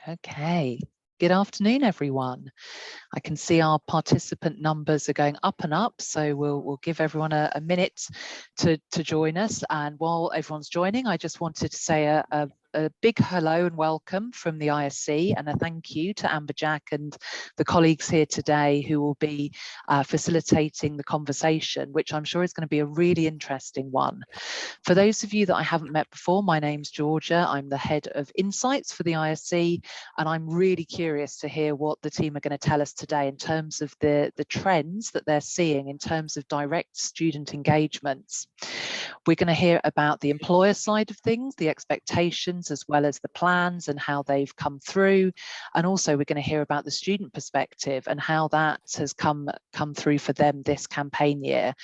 Okay, good afternoon, everyone. I can see our participant numbers are going up and up, so we'll give everyone a minute to join us. And while everyone's joining, I just wanted to say a big hello and welcome from the ISE, and a thank you to Amberjack and the colleagues here today who will be facilitating the conversation, which I'm sure is going to be a really interesting one. For those of you that I haven't met before, my name's Georgia. I'm the head of insights for the ISE, and I'm really curious to hear what the team are going to tell us today in terms of the trends that they're seeing in terms of direct student engagements. We're going to hear about the employer side of things, the expectations, as well as the plans and how they've come through. And also we're going to hear about the student perspective and how that has come through for them this campaign year.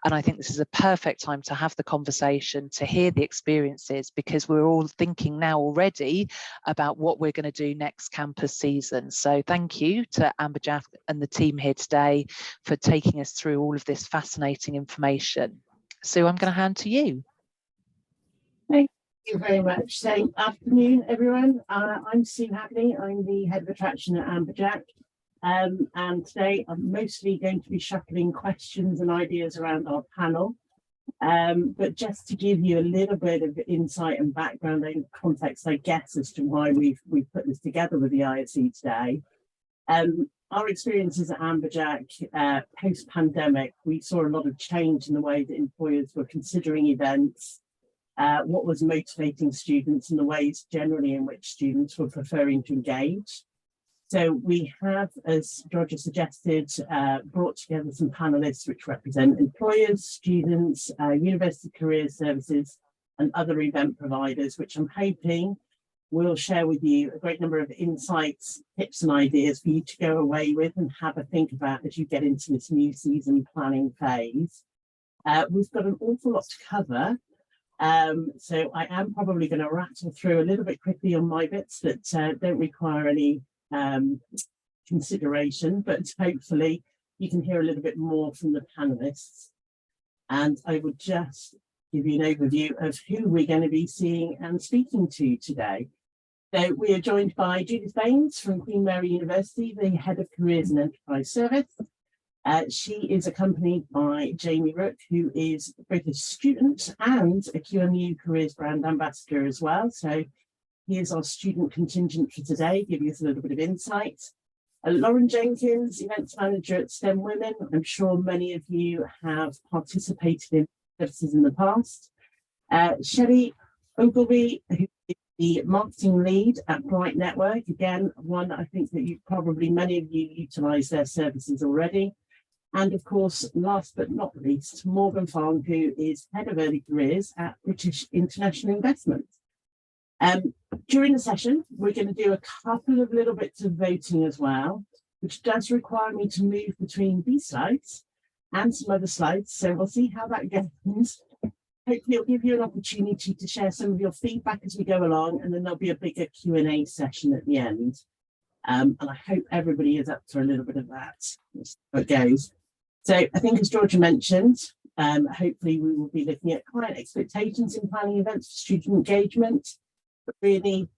And I think this is a perfect time to have the conversation, to hear the experiences, because we're all thinking now already about what we're going to do next campus season. So thank you to Amberjack and the team here today for taking us through all of this fascinating information. Sue, I'm going to hand to you. Thank you very much. So, afternoon, everyone. I'm Sue Hackney. I'm the head of attraction at Amberjack. And today I'm mostly going to be shuffling questions and ideas around our panel. But just to give you a little bit of insight and background and context, I guess, as to why we've put this together with the ISE today. Our experiences at Amberjack post-pandemic, we saw a lot of change in the way that employers were considering events, what was motivating students, and the ways generally in which students were preferring to engage. So we have, as Georgia suggested, brought together some panelists which represent employers, students, university career services, and other event providers, which I'm hoping will share with you a great number of insights, tips, and ideas for you to go away with and have a think about as you get into this new season planning phase. We've got an awful lot to cover. So I am probably going to rattle through a little bit quickly on my bits that don't require any consideration, but hopefully you can hear a little bit more from the panelists. And I would just give you an overview of who we're going to be seeing and speaking to today. So we are joined by Judith Baines from Queen Mary University, the head of careers and enterprise service. She is accompanied by Jamie Rook, who is a British student and a QMU careers brand ambassador as well. So here's our student contingent for today, giving us a little bit of insight. Lauren Jenkins, events manager at STEM Women. I'm sure many of you have participated in services in the past. Shelley Ogilvie, who is the marketing lead at Bright Network. Again, one I think that many of you utilise their services already. And of course, last but not least, Morgan Fong, who is head of early careers at British International Investment. During the session, we're going to do a couple of little bits of voting as well, which does require me to move between these slides and some other slides. So we'll see how that goes. Hopefully it'll give you an opportunity to share some of your feedback as we go along, and then there'll be a bigger Q&A session at the end. And I hope everybody is up for a little bit of that as it goes. So I think, as Georgia mentioned, hopefully we will be looking at client expectations in planning events for student engagement. But really,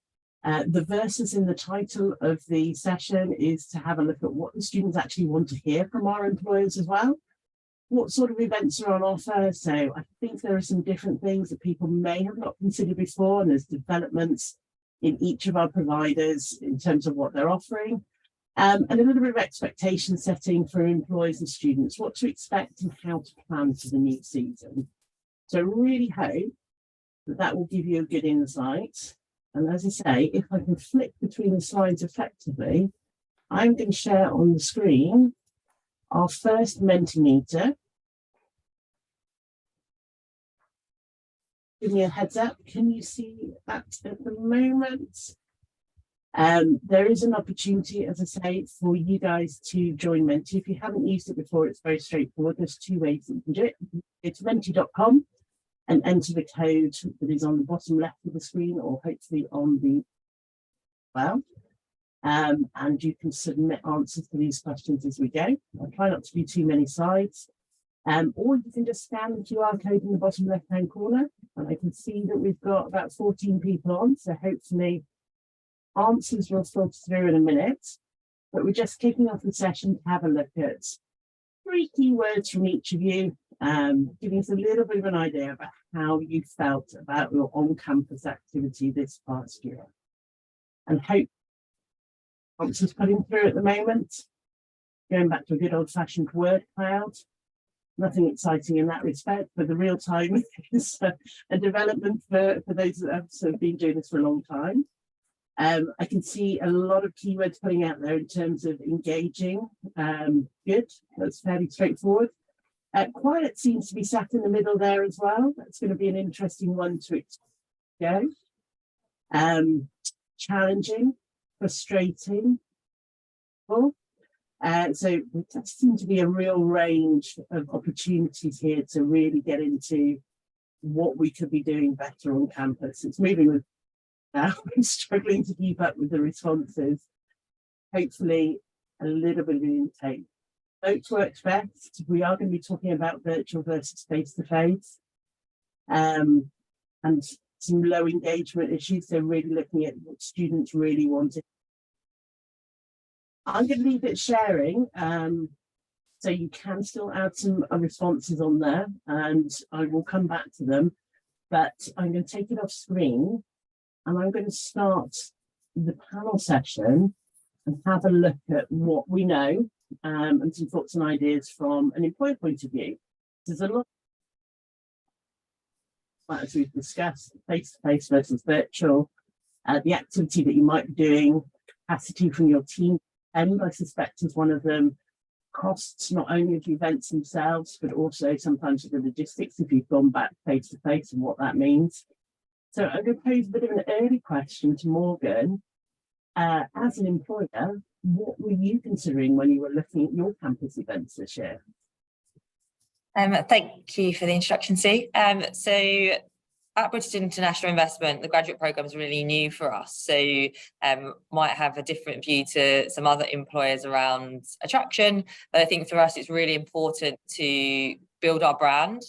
the verses in the title of the session is to have a look at what the students actually want to hear from our employers as well. What sort of events are on offer? So I think there are some different things that people may have not considered before, and there's developments in each of our providers in terms of what they're offering. And a little bit of expectation setting for employers and students, what to expect and how to plan for the new season. So I really hope that will give you a good insight. And as I say, if I can flick between the slides effectively, I'm going to share on the screen our first Mentimeter. Give me a heads up. Can you see that at the moment? There is an opportunity, as I say, for you guys to join Menti. If you haven't used it before, it's very straightforward. There's two ways that you can do it. It's menti.com and enter the code that is on the bottom left of the screen, or hopefully on the and you can submit answers to these questions as we go. I'll try not to do too many slides. Or you can just scan the QR code in the bottom left-hand corner, and I can see that we've got about 14 people on, so hopefully answers we'll filter through in a minute, but we're just kicking off the session to have a look at 3 keywords from each of you, giving us a little bit of an idea about how you felt about your on-campus activity this past year. And hope answers putting through at the moment. Going back to a good old-fashioned word cloud. Nothing exciting in that respect, but the real time is a development for those that have been doing this for a long time. I can see a lot of keywords putting out there in terms of engaging. Good, that's fairly straightforward. Quiet seems to be sat in the middle there as well. That's going to be an interesting one to go. Challenging, frustrating. So there seems to be a real range of opportunities here to really get into what we could be doing better on campus. It's moving with now. I'm struggling to keep up with the responses. Hopefully a little bit of an intake. Notes works best. We are going to be talking about virtual versus face-to-face, and some low engagement issues. So really looking at what students really wanted. I'm going to leave it sharing, so you can still add some responses on there, and I will come back to them. But I'm going to take it off screen, and I'm going to start the panel session and have a look at what we know, and some thoughts and ideas from an employer point of view. There's a lot, as we've discussed, face-to-face versus virtual, the activity that you might be doing, capacity from your team. And I suspect is one of them. Costs not only of the events themselves, but also sometimes of the logistics if you've gone back face to face and what that means. So I'm going to pose a bit of an early question to Morgan. As an employer, what were you considering when you were looking at your campus events this year? Thank you for the introduction, Sue. So at British International Investment, the graduate programme is really new for us. So might have a different view to some other employers around attraction. But I think for us, it's really important to build our brand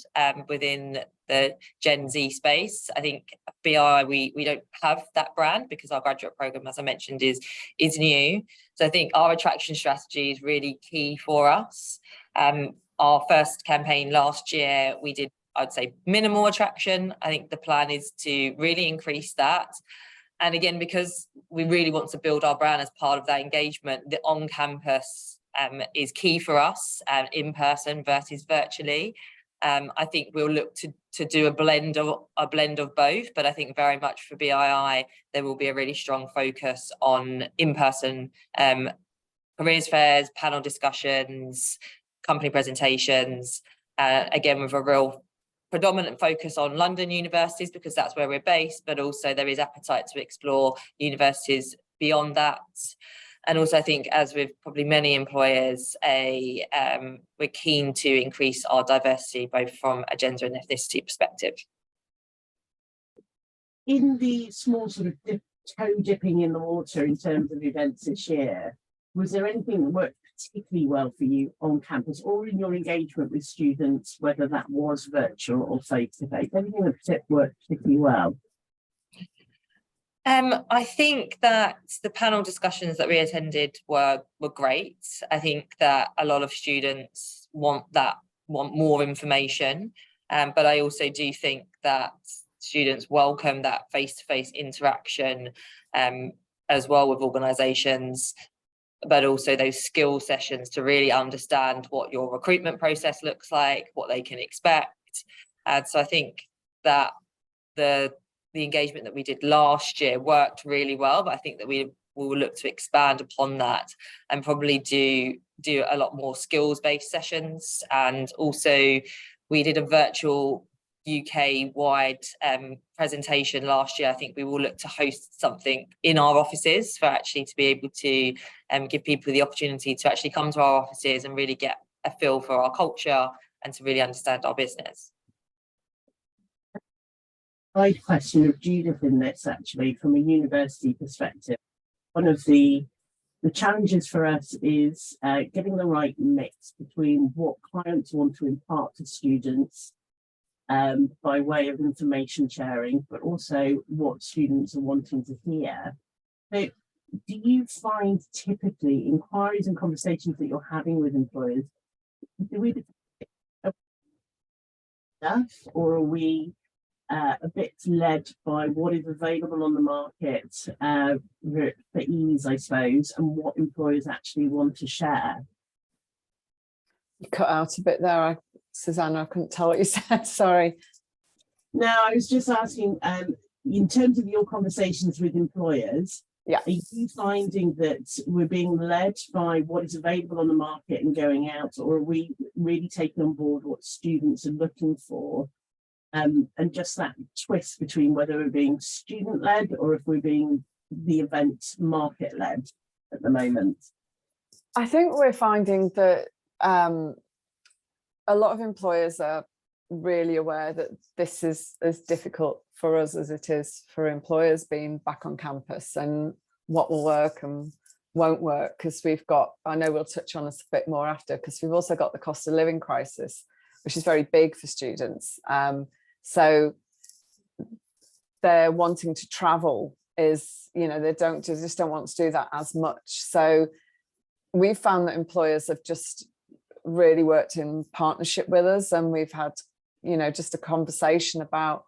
within the Gen Z space. I think BI, we don't have that brand because our graduate programme, as I mentioned, is new. So I think our attraction strategy is really key for us. Our first campaign last year, we did, I'd say, minimal attraction. I think the plan is to really increase that. And again, because we really want to build our brand as part of that engagement, the on-campus is key for us, in person versus virtually. I think we'll look to do a blend of both, but I think very much for BII, there will be a really strong focus on in-person careers fairs, panel discussions, company presentations, again, with a real predominant focus on London universities because that's where we're based, but also there is appetite to explore universities beyond that. And also I think, as with probably many employers, we're keen to increase our diversity both from a gender and ethnicity perspective. In the small sort of toe dipping in the water in terms of events this year, was there anything that worked particularly well for you on campus or in your engagement with students, whether that was virtual or face-to-face? Anything that worked particularly well? I think that the panel discussions that we attended were great. I think that a lot of students want more information, but I also do think that students welcome that face-to-face interaction as well with organisations, but also those skill sessions to really understand what your recruitment process looks like, what they can expect. And so I think that the engagement that we did last year worked really well, but I think that we will look to expand upon that and probably do a lot more skills-based sessions. And also we did a virtual UK-wide presentation last year. I think we will look to host something in our offices for actually to be able to give people the opportunity to actually come to our offices and really get a feel for our culture and to really understand our business. Side question of Judith in this, actually, from a university perspective. One of the challenges for us is getting the right mix between what clients want to impart to students by way of information sharing, but also what students are wanting to hear. So do you find typically inquiries and conversations that you're having with employers, do we enough, or are we a bit led by what is available on the market for ease, I suppose, and what employers actually want to share? You cut out a bit there, Susanna. I couldn't tell what you said. Sorry. No, I was just asking, in terms of your conversations with employers, yeah, are you finding that we're being led by what is available on the market and going out, or are we really taking on board what students are looking for? And just that twist between whether we're being student-led or if we're being the event market-led at the moment? I think we're finding that a lot of employers are really aware that this is as difficult for us as it is for employers being back on campus, and what will work and won't work, because we've got, I know we'll touch on this a bit more after, because we've also got the cost of living crisis, which is very big for students. So they're wanting to travel is, you know, they just don't want to do that as much. So we've found that employers have just really worked in partnership with us, and we've had, you know, just a conversation about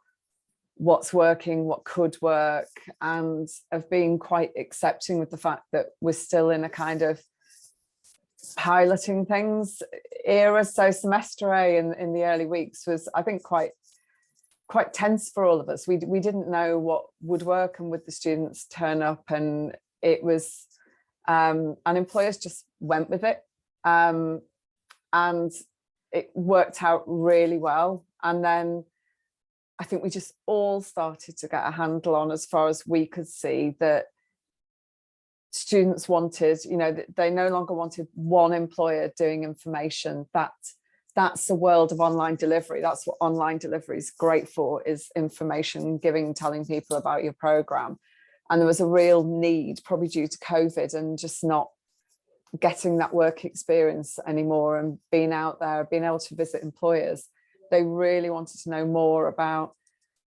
what's working, what could work, and have been quite accepting with the fact that we're still in a kind of piloting things era. So semester A in the early weeks was, I think, quite tense for all of us. We didn't know what would work, and would the students turn up, and it was and employers just went with it, and it worked out really well. And then I think we just all started to get a handle on, as far as we could see, that students wanted, you know, they no longer wanted one employer doing information. That's the world of online delivery. That's what online delivery is great for, is information giving, telling people about your program. And there was a real need, probably due to COVID and just not getting that work experience anymore, and being out there, being able to visit employers. They really wanted to know more about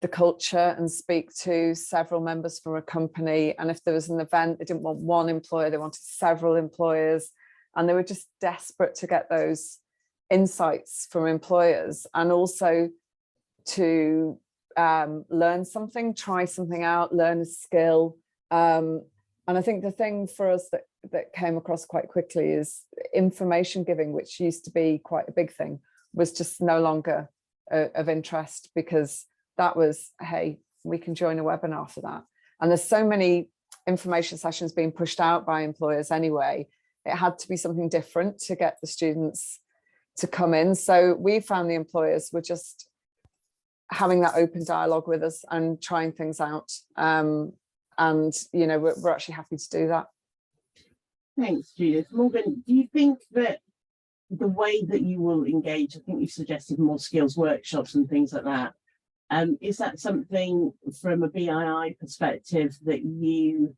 the culture and speak to several members from a company. And if there was an event, they didn't want one employer, they wanted several employers. And they were just desperate to get those insights from employers, and also to learn something, try something out, learn a skill. And I think the thing for us that came across quite quickly is information giving, which used to be quite a big thing, was just no longer of interest, because that was, hey, we can join a webinar for that. And there's so many information sessions being pushed out by employers anyway. It had to be something different to get the students to come in. So we found the employers were just having that open dialogue with us and trying things out. And, you know, we're actually happy to do that. Thanks, Judith. Morgan, do you think that the way that you will engage, I think you've suggested more skills workshops and things like that, is that something from a BII perspective that you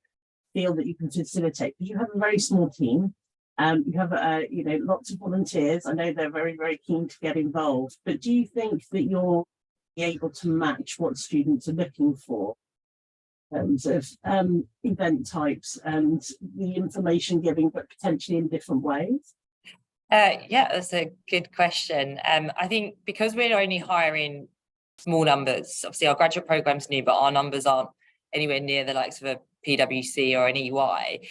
feel that you can facilitate? You have a very small team. You have, you know, lots of volunteers. I know they're very, very keen to get involved, but do you think that you're able to match what students are looking for in terms of event types and the information giving, but potentially in different ways? Yeah, that's a good question. I think because we're only hiring small numbers, obviously our graduate program's new, but our numbers aren't anywhere near the likes of a PwC or an EY.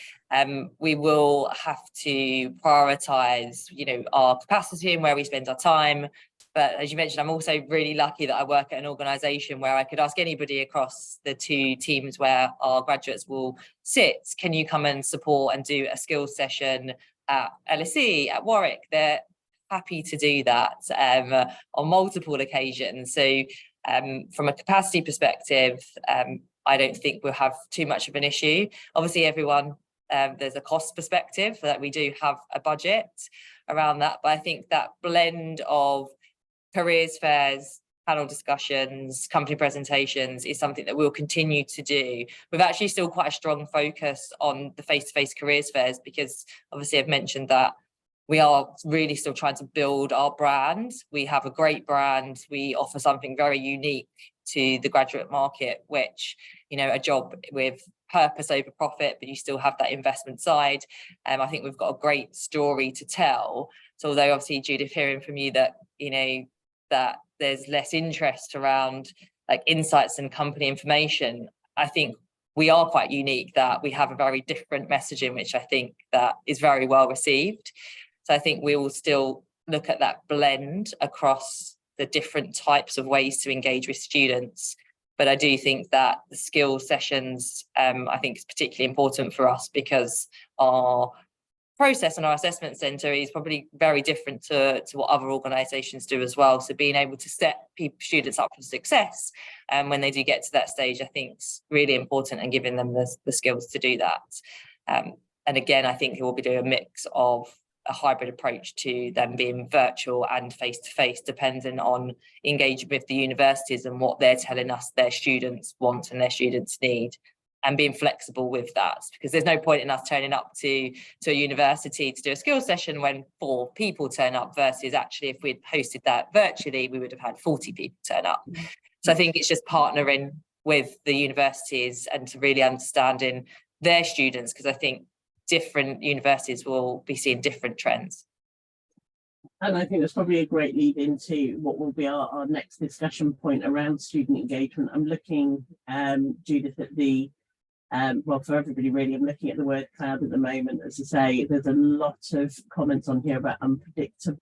We will have to prioritise, you know, our capacity and where we spend our time. But as you mentioned, I'm also really lucky that I work at an organisation where I could ask anybody across the two teams where our graduates will sit, can you come and support and do a skills session at LSE, at Warwick? They're happy to do that on multiple occasions. So from a capacity perspective, I don't think we'll have too much of an issue. Obviously, everyone, there's a cost perspective that we do have a budget around that. But I think that blend of careers fairs, panel discussions, company presentations is something that we'll continue to do. We've actually still quite a strong focus on the face-to-face careers fairs, because obviously I've mentioned that we are really still trying to build our brand. We have a great brand. We offer something very unique to the graduate market, which, you know, a job with purpose over profit, but you still have that investment side. I think we've got a great story to tell. So although obviously, Judith, hearing from you that, you know, that there's less interest around like insights and company information, I think we are quite unique that we have a very different messaging, which I think that is very well received. So I think we will still look at that blend across the different types of ways to engage with students. But I do think that the skills sessions, I think is particularly important for us because our process and our assessment centre is probably very different to what other organisations do as well. So being able to set students up for success when they do get to that stage, I think is really important, and giving them the skills to do that. And again, I think it will be doing a mix of a hybrid approach to them being virtual and face-to-face, depending on engaging with the universities and what they're telling us their students want and their students need, and being flexible with that, because there's no point in us turning up to a university to do a skills session when 4 people turn up, versus actually if we'd hosted that virtually, we would have had 40 people turn up. So I think it's just partnering with the universities and to really understanding their students, because I think different universities will be seeing different trends. And I think that's probably a great lead into what will be our next discussion point around student engagement. I'm looking, Judith, at the, well, for everybody really, I'm looking at the word cloud at the moment. As I say, there's a lot of comments on here about unpredictable,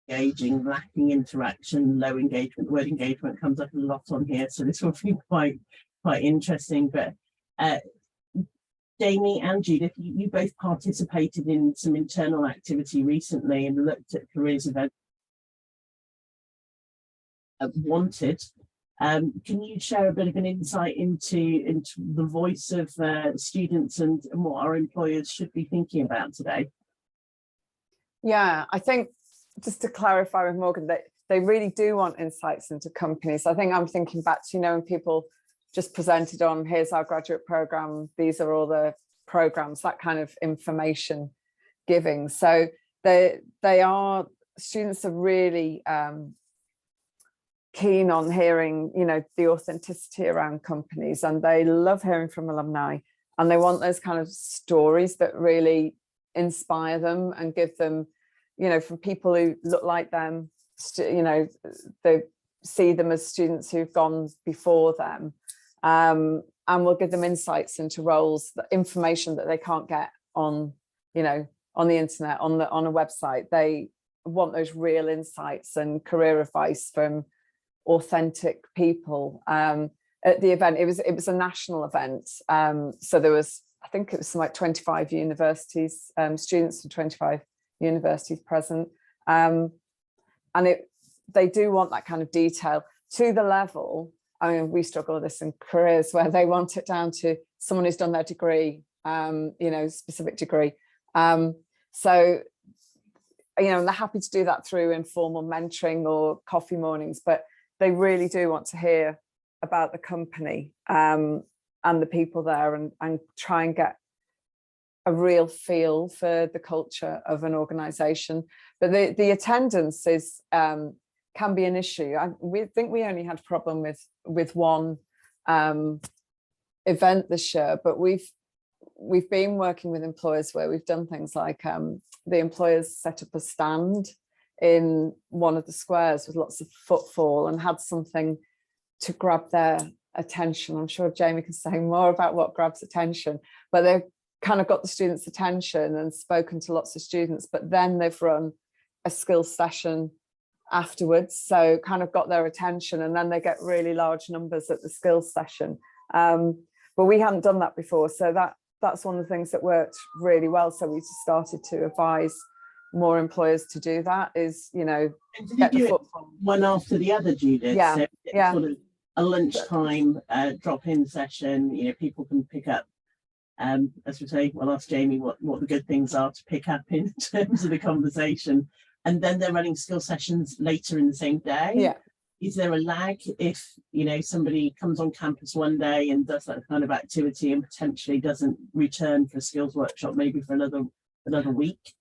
engaging, lacking interaction, low engagement. The word engagement comes up a lot on here, so this will be quite interesting. But Jamie and Judith, you both participated in some internal activity recently and looked at careers events wanted. Can you share a bit of an insight into the voice of students and what our employers should be thinking about today? Yeah, I think just to clarify with Morgan, that they really do want insights into companies. I think I'm thinking back to, you know, when people just presented on, here's our graduate program, these are all the programs, that kind of information giving. So students are really keen on hearing, you know, the authenticity around companies, and they love hearing from alumni, and they want those kind of stories that really inspire them and give them, you know, from people who look like them, you know, they see them as students who've gone before them. And we'll give them insights into roles, the information that they can't get on, you know, on the internet, on a website. They want those real insights and career advice from authentic people. At the event, it was a national event, so there was, I think it was like 25 universities, students from 25 universities present, and they do want that kind of detail to the level. I mean, we struggle with this in careers where they want it down to someone who's done their degree, you know, specific degree. So, you know, and they're happy to do that through informal mentoring or coffee mornings, but they really do want to hear about the company and the people there, and try and get a real feel for the culture of an organisation. But the attendance is can be an issue. We think we only had a problem with one event this year, but we've been working with employers where we've done things like the employers set up a stand in one of the squares with lots of footfall and had something to grab their attention. I'm sure Jamie can say more about what grabs attention, but they've kind of got the students' attention and spoken to lots of students, but then they've run a skills session afterwards, so kind of got their attention, and then they get really large numbers at the skills session. But we hadn't done that before, so that's one of the things that worked really well. So we just started to advise more employers to do that, is, you know, get the football one after the other, Judith. Yeah, so yeah. Sort of a lunchtime drop-in session. You know, people can pick up, as we say, we'll ask Jamie what the good things are to pick up in terms of the conversation, and then they're running skill sessions later in the same day. Yeah. Is there a lag if, you know, somebody comes on campus one day and does that kind of activity and potentially doesn't return for a skills workshop maybe for another week?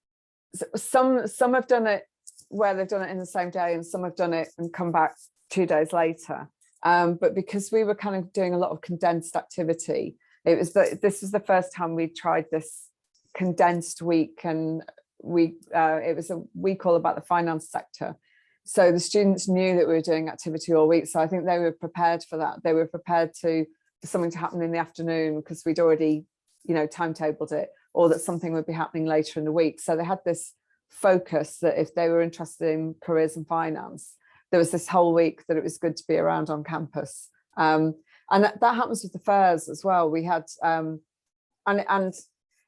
Some have done it where they've done it in the same day, and some have done it and come back 2 days later. But because we were kind of doing a lot of condensed activity, this was the first time we tried this condensed week, and it was a week all about the finance sector. So the students knew that we were doing activity all week. So I think they were prepared for that. They were prepared for something to happen in the afternoon because we'd already, timetabled it, or that something would be happening later in the week. So they had this focus that if they were interested in careers and finance, there was this whole week that it was good to be around on campus. And that happens with the fairs as well. We had, and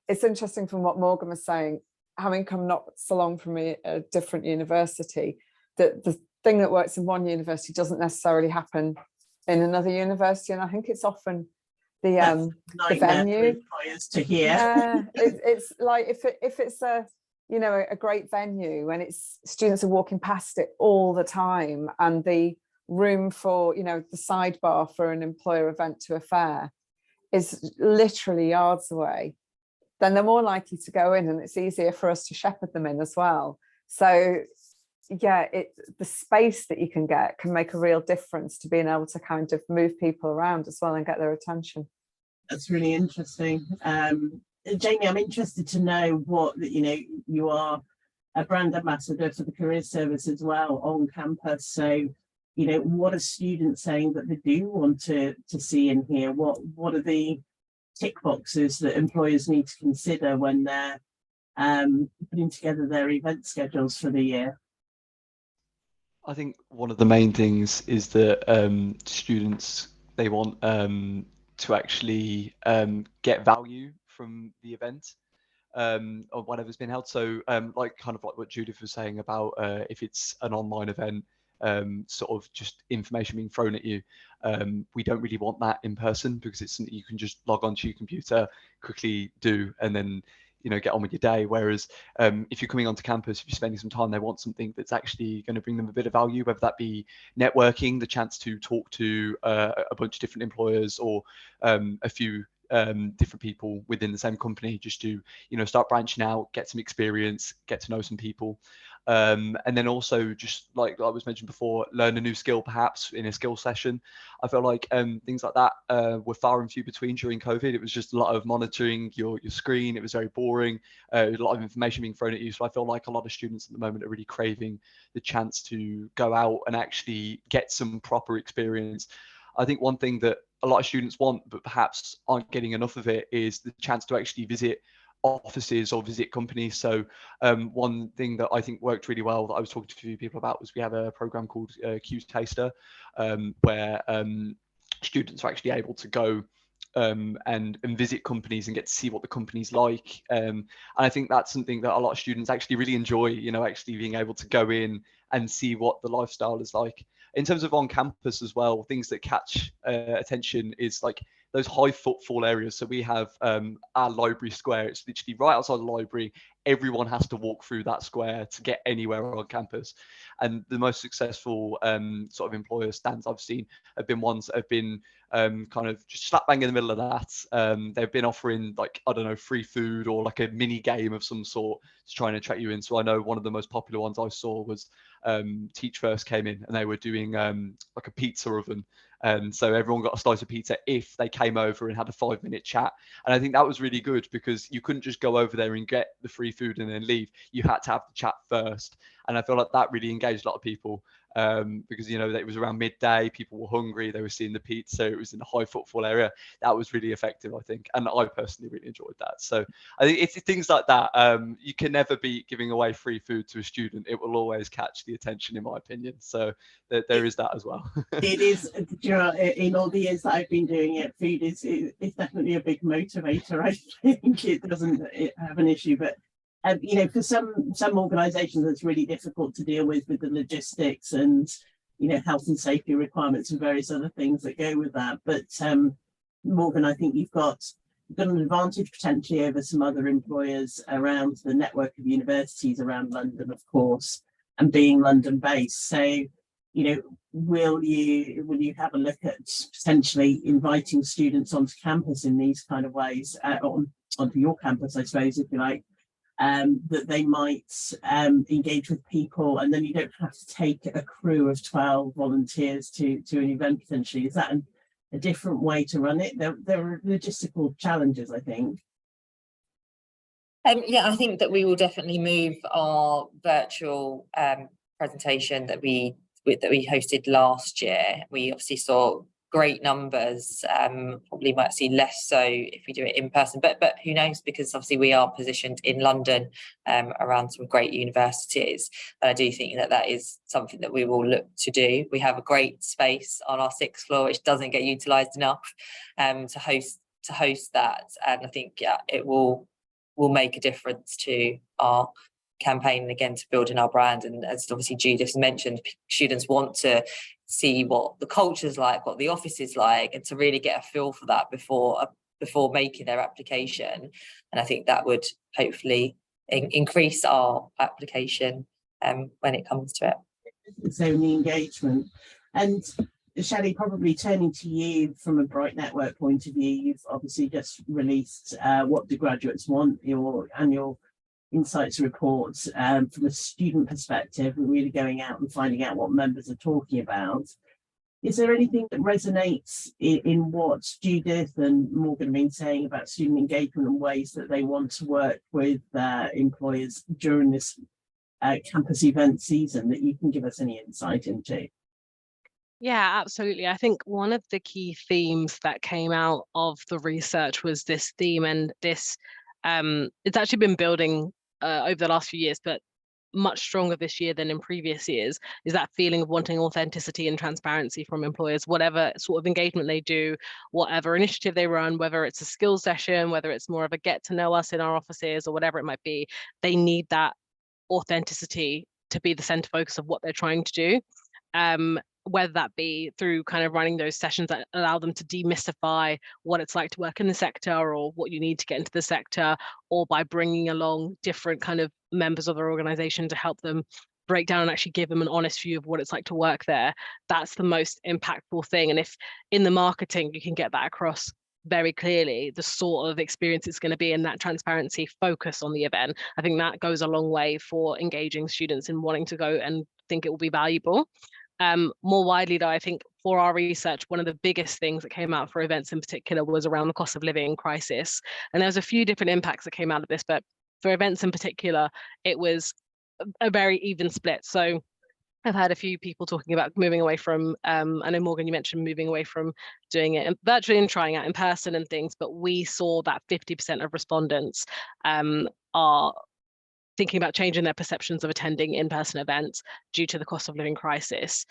it's interesting from what Morgan was saying, having come not so long from a different university, that the thing that works in one university doesn't necessarily happen in another university. And I think it's often the venue to hear. Yeah, it's like if it's a great venue and students are walking past it all the time, and the room for the sidebar for an employer event to a fair is literally yards away, then they're more likely to go in, and it's easier for us to shepherd them in as well. So yeah, the space that you can get can make a real difference to being able to kind of move people around as well and get their attention. That's really interesting. Jamie, I'm interested to know what, you are a brand ambassador for the Career Service as well on campus. So, what are students saying that they do want to see and hear? What are the tick boxes that employers need to consider when they're putting together their event schedules for the year? I think one of the main things is that students, they want to actually get value from the event or whatever's been held. So like what Judith was saying about if it's an online event, sort of just information being thrown at you. We don't really want that in person, because it's something you can just log onto your computer, quickly do, and then get on with your day. Whereas if you're coming onto campus, if you're spending some time, they want something that's actually going to bring them a bit of value, whether that be networking, the chance to talk to a bunch of different employers, or a few different people within the same company, just to start branching out, get some experience, get to know some people. And then also, just like I was mentioned before, learn a new skill perhaps in a skill session. I feel like things like that were far and few between during COVID. It was just a lot of monitoring your screen. It was very boring, a lot of information being thrown at you. So I feel like a lot of students at the moment are really craving the chance to go out and actually get some proper experience. I think one thing that a lot of students want, but perhaps aren't getting enough of it, is the chance to actually visit offices or visit companies. So one thing that I think worked really well that I was talking to a few people about was we have a program called Q Taster, where students are actually able to go and visit companies and get to see what the company's like. And I think that's something that a lot of students actually really enjoy, actually being able to go in and see what the lifestyle is like. In terms of on campus as well, things that catch attention is like those high footfall areas. So we have our library square. It's literally right outside the library. Everyone has to walk through that square to get anywhere on campus. And the most successful sort of employer stands I've seen have been ones that have been kind of just slap bang in the middle of that. They've been offering, like, I don't know, free food or like a mini game of some sort to try and attract you in. So I know one of the most popular ones I saw was Teach First came in, and they were doing like a pizza oven. And so everyone got a slice of pizza if they came over and had a 5-minute chat. And I think that was really good, because you couldn't just go over there and get the free food and then leave. You had to have the chat first. And I feel like that really engaged a lot of people, because, it was around midday, people were hungry, they were seeing the pizza, it was in a high footfall area. That was really effective, I think. And I personally really enjoyed that. So I think it's things like that. You can never be giving away free food to a student. It will always catch the attention, in my opinion. So there is that as well. It is, in all the years that I've been doing it, food is definitely a big motivator. I think it doesn't have an issue, but for some organisations, it's really difficult to deal with the logistics and health and safety requirements and various other things that go with that. But Morgan, I think you've got an advantage potentially over some other employers around the network of universities around London, of course, and being London based. So will you have a look at potentially inviting students onto campus in these kind of ways, onto your campus, I suppose, if you like, that they might engage with people, and then you don't have to take a crew of 12 volunteers to an event potentially. Is that a different way to run it? There are logistical challenges, I think. Yeah, I think that we will definitely move our virtual presentation that we hosted last year. We obviously saw great numbers. Probably might see less so if we do it in person, but who knows, because obviously we are positioned in London around some great universities, and I do think that that is something that we will look to do. We have a great space on our 6th floor which doesn't get utilised enough to host that, and I think it will make a difference to our campaign, and again to building our brand. And as obviously Judith mentioned, students want to see what the culture's like, what the office is like, and to really get a feel for that before making their application. And I think that would hopefully increase our application when it comes to it. It's only engagement. And Shelley, probably turning to you from a Bright Network point of view, you've obviously just released What Do Graduates Want, your annual insights reports. From a student perspective, we're really going out and finding out what members are talking about. Is there anything that resonates in what Judith and Morgan have been saying about student engagement and ways that they want to work with employers during this campus event season that you can give us any insight into? Yeah, absolutely. I think one of the key themes that came out of the research was this theme, and this it's actually been building over the last few years, but much stronger this year than in previous years, is that feeling of wanting authenticity and transparency from employers, whatever sort of engagement they do, whatever initiative they run, whether it's a skills session, whether it's more of a get to know us in our offices or whatever it might be. They need that authenticity to be the center focus of what they're trying to do. Whether that be through kind of running those sessions that allow them to demystify what it's like to work in the sector or what you need to get into the sector, or by bringing along different kind of members of their organization to help them break down and actually give them an honest view of what it's like to work there. That's the most impactful thing. And if in the marketing you can get that across very clearly, the sort of experience it's going to be, and that transparency focus on the event, I think that goes a long way for engaging students in wanting to go and think it will be valuable. More widely though, I think for our research, one of the biggest things that came out for events in particular was around the cost of living crisis. And there's a few different impacts that came out of this, but for events in particular, it was a very even split. So I've had a few people talking about moving away from, I know Morgan, you mentioned moving away from doing it virtually and trying out in person and things, but we saw that 50% of respondents are thinking about changing their perceptions of attending in-person events due to the cost of living crisis,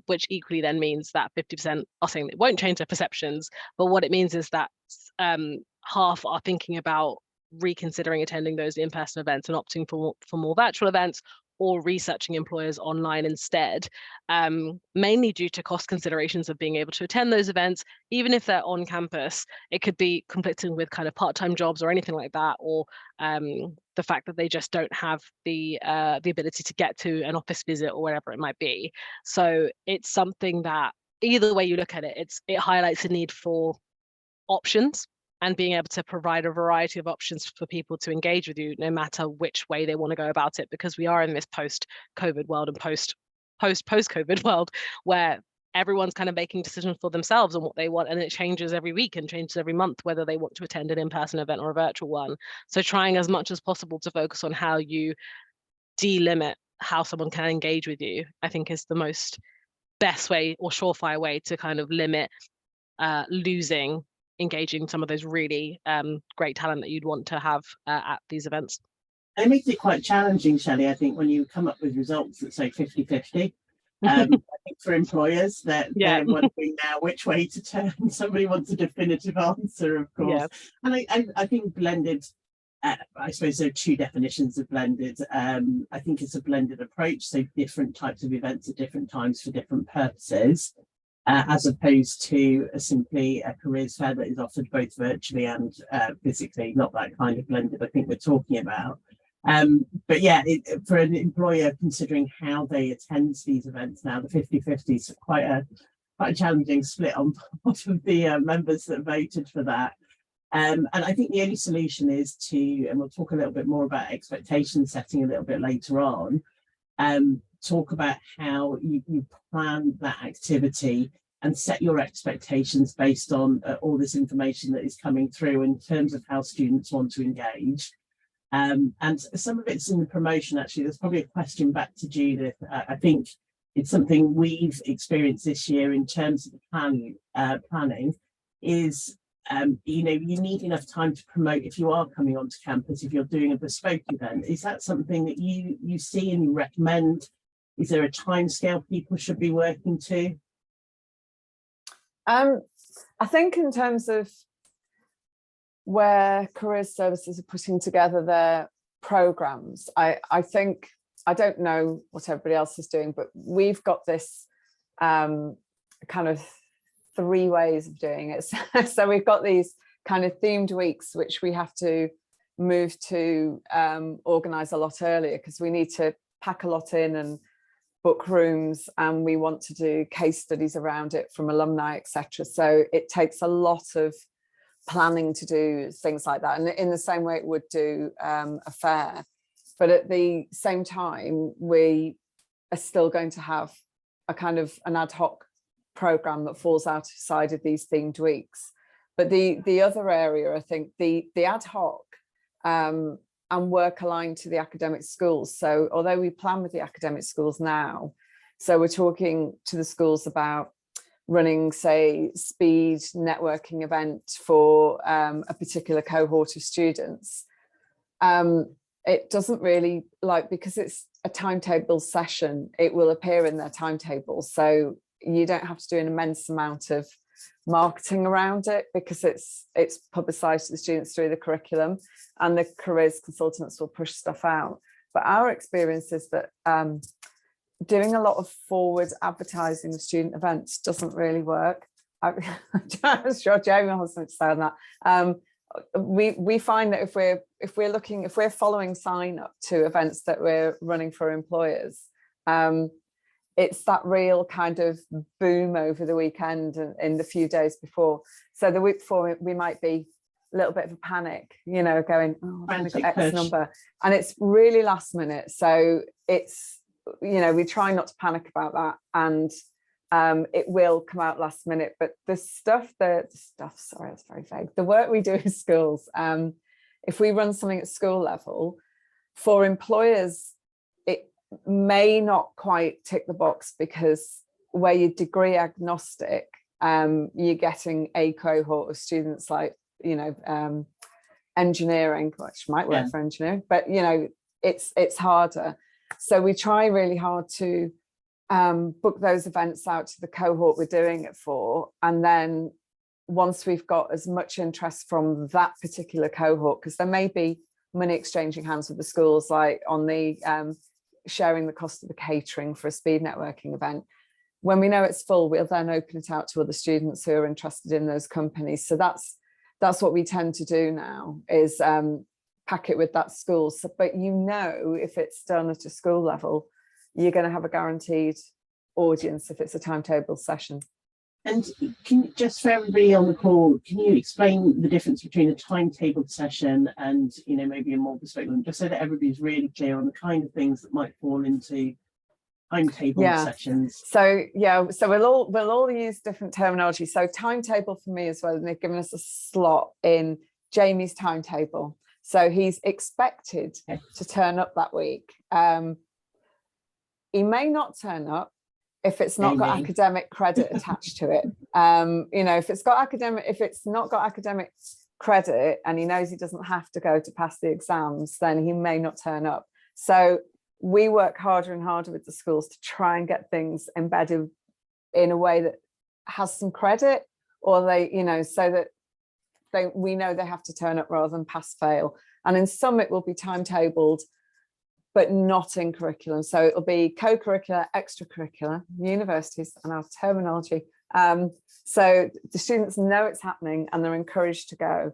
which equally then means that 50% are saying they won't change their perceptions, but what it means is that half are thinking about reconsidering attending those in-person events and opting for more virtual events, or researching employers online instead, mainly due to cost considerations of being able to attend those events. Even if they're on campus, it could be conflicting with kind of part-time jobs or anything like that, or the fact that they just don't have the ability to get to an office visit or whatever it might be. So it's something that either way you look at it, it highlights a need for options and being able to provide a variety of options for people to engage with you, no matter which way they want to go about it, because we are in this post-COVID world and post-COVID world where everyone's kind of making decisions for themselves on what they want, and it changes every week and changes every month whether they want to attend an in-person event or a virtual one. So trying as much as possible to focus on how you delimit how someone can engage with you, I think is the most best way or surefire way to kind of limit losing engaging some of those really great talent that you'd want to have at these events. It makes it quite challenging, Shelley, I think, when you come up with results that say 50-50. I think for employers that they're wondering now which way to turn. Somebody wants a definitive answer, of course. And I think blended, I suppose there are two definitions of blended. I think it's a blended approach, so different types of events at different times for different purposes. As opposed to simply a careers fair that is offered both virtually and physically, not that kind of blended I think we're talking about. But yeah, for an employer considering how they attend these events now, the 50-50 is quite a challenging split on part of the members that voted for that. And I think the only solution is to, and we'll talk a little bit more about expectation setting a little bit later on, talk about how you plan that activity and set your expectations based on all this information that is coming through in terms of how students want to engage. And some of it's in the promotion, actually. There's probably a question back to Judith. I think it's something we've experienced this year in terms of the planning is, you know, you need enough time to promote if you are coming onto campus, if you're doing a bespoke event. Is that something that you see and you recommend? Is there a timescale people should be working to? I think in terms of where careers services are putting together their programs, I think, I don't know what everybody else is doing, but we've got this kind of 3 ways of doing it. So we've got these kind of themed weeks, which we have to move to organise a lot earlier, because we need to pack a lot in and book rooms, and we want to do case studies around it from alumni, etc. So it takes a lot of planning to do things like that, and in the same way it would do a fair. But at the same time, we are still going to have a kind of an ad hoc program that falls outside of these themed weeks. But the other area, I think, the ad hoc and work aligned to the academic schools. So although we plan with the academic schools now, so we're talking to the schools about running, say, speed networking event for a particular cohort of students. It doesn't really, like, because it's a timetable session, it will appear in their timetable. So you don't have to do an immense amount of marketing around it, because it's publicised to the students through the curriculum, and the careers consultants will push stuff out. But our experience is that doing a lot of forward advertising of student events doesn't really work. I'm sure Jamie has something to say on that. We find that if we're following sign up to events that we're running for employers, it's that real kind of boom over the weekend and in the few days before. So the week before, we might be a little bit of a panic, you know, going, oh, I've got X number, and it's really last minute. So it's, you know, we try not to panic about that, and it will come out last minute. But the stuff, sorry, that's very vague. The work we do in schools, if we run something at school level, for employers, it may not quite tick the box, because where you're degree agnostic, you're getting a cohort of students like, you know, engineering, which might work for engineering, but, you know, it's harder. So we try really hard to book those events out to the cohort we're doing it for. And then once we've got as much interest from that particular cohort, because there may be money exchanging hands with the schools, like on the sharing the cost of the catering for a speed networking event. When we know it's full, we'll then open it out to other students who are interested in those companies. So that's what we tend to do now, is pack it with that school. So, but you know, if it's done at a school level, you're going to have a guaranteed audience if it's a timetable session. And can you, just for everybody on the call, can you explain the difference between a timetabled session and, you know, maybe a more bespoke one, just so that everybody's really clear on the kind of things that might fall into timetable sessions? So so we'll all use different terminology. So timetable for me as well, and they've given us a slot in Jamie's timetable. So he's expected to turn up that week. He may not turn up if it's not got academic credit attached to it. You know, if it's not got academic credit and he knows he doesn't have to go to pass the exams, then he may not turn up. So we work harder and harder with the schools to try and get things embedded in a way that has some credit, or they, you know, so that we know they have to turn up rather than pass fail. And in some it will be timetabled, but not in curriculum. So it'll be co-curricular, extracurricular, universities and our terminology. So the students know it's happening and they're encouraged to go.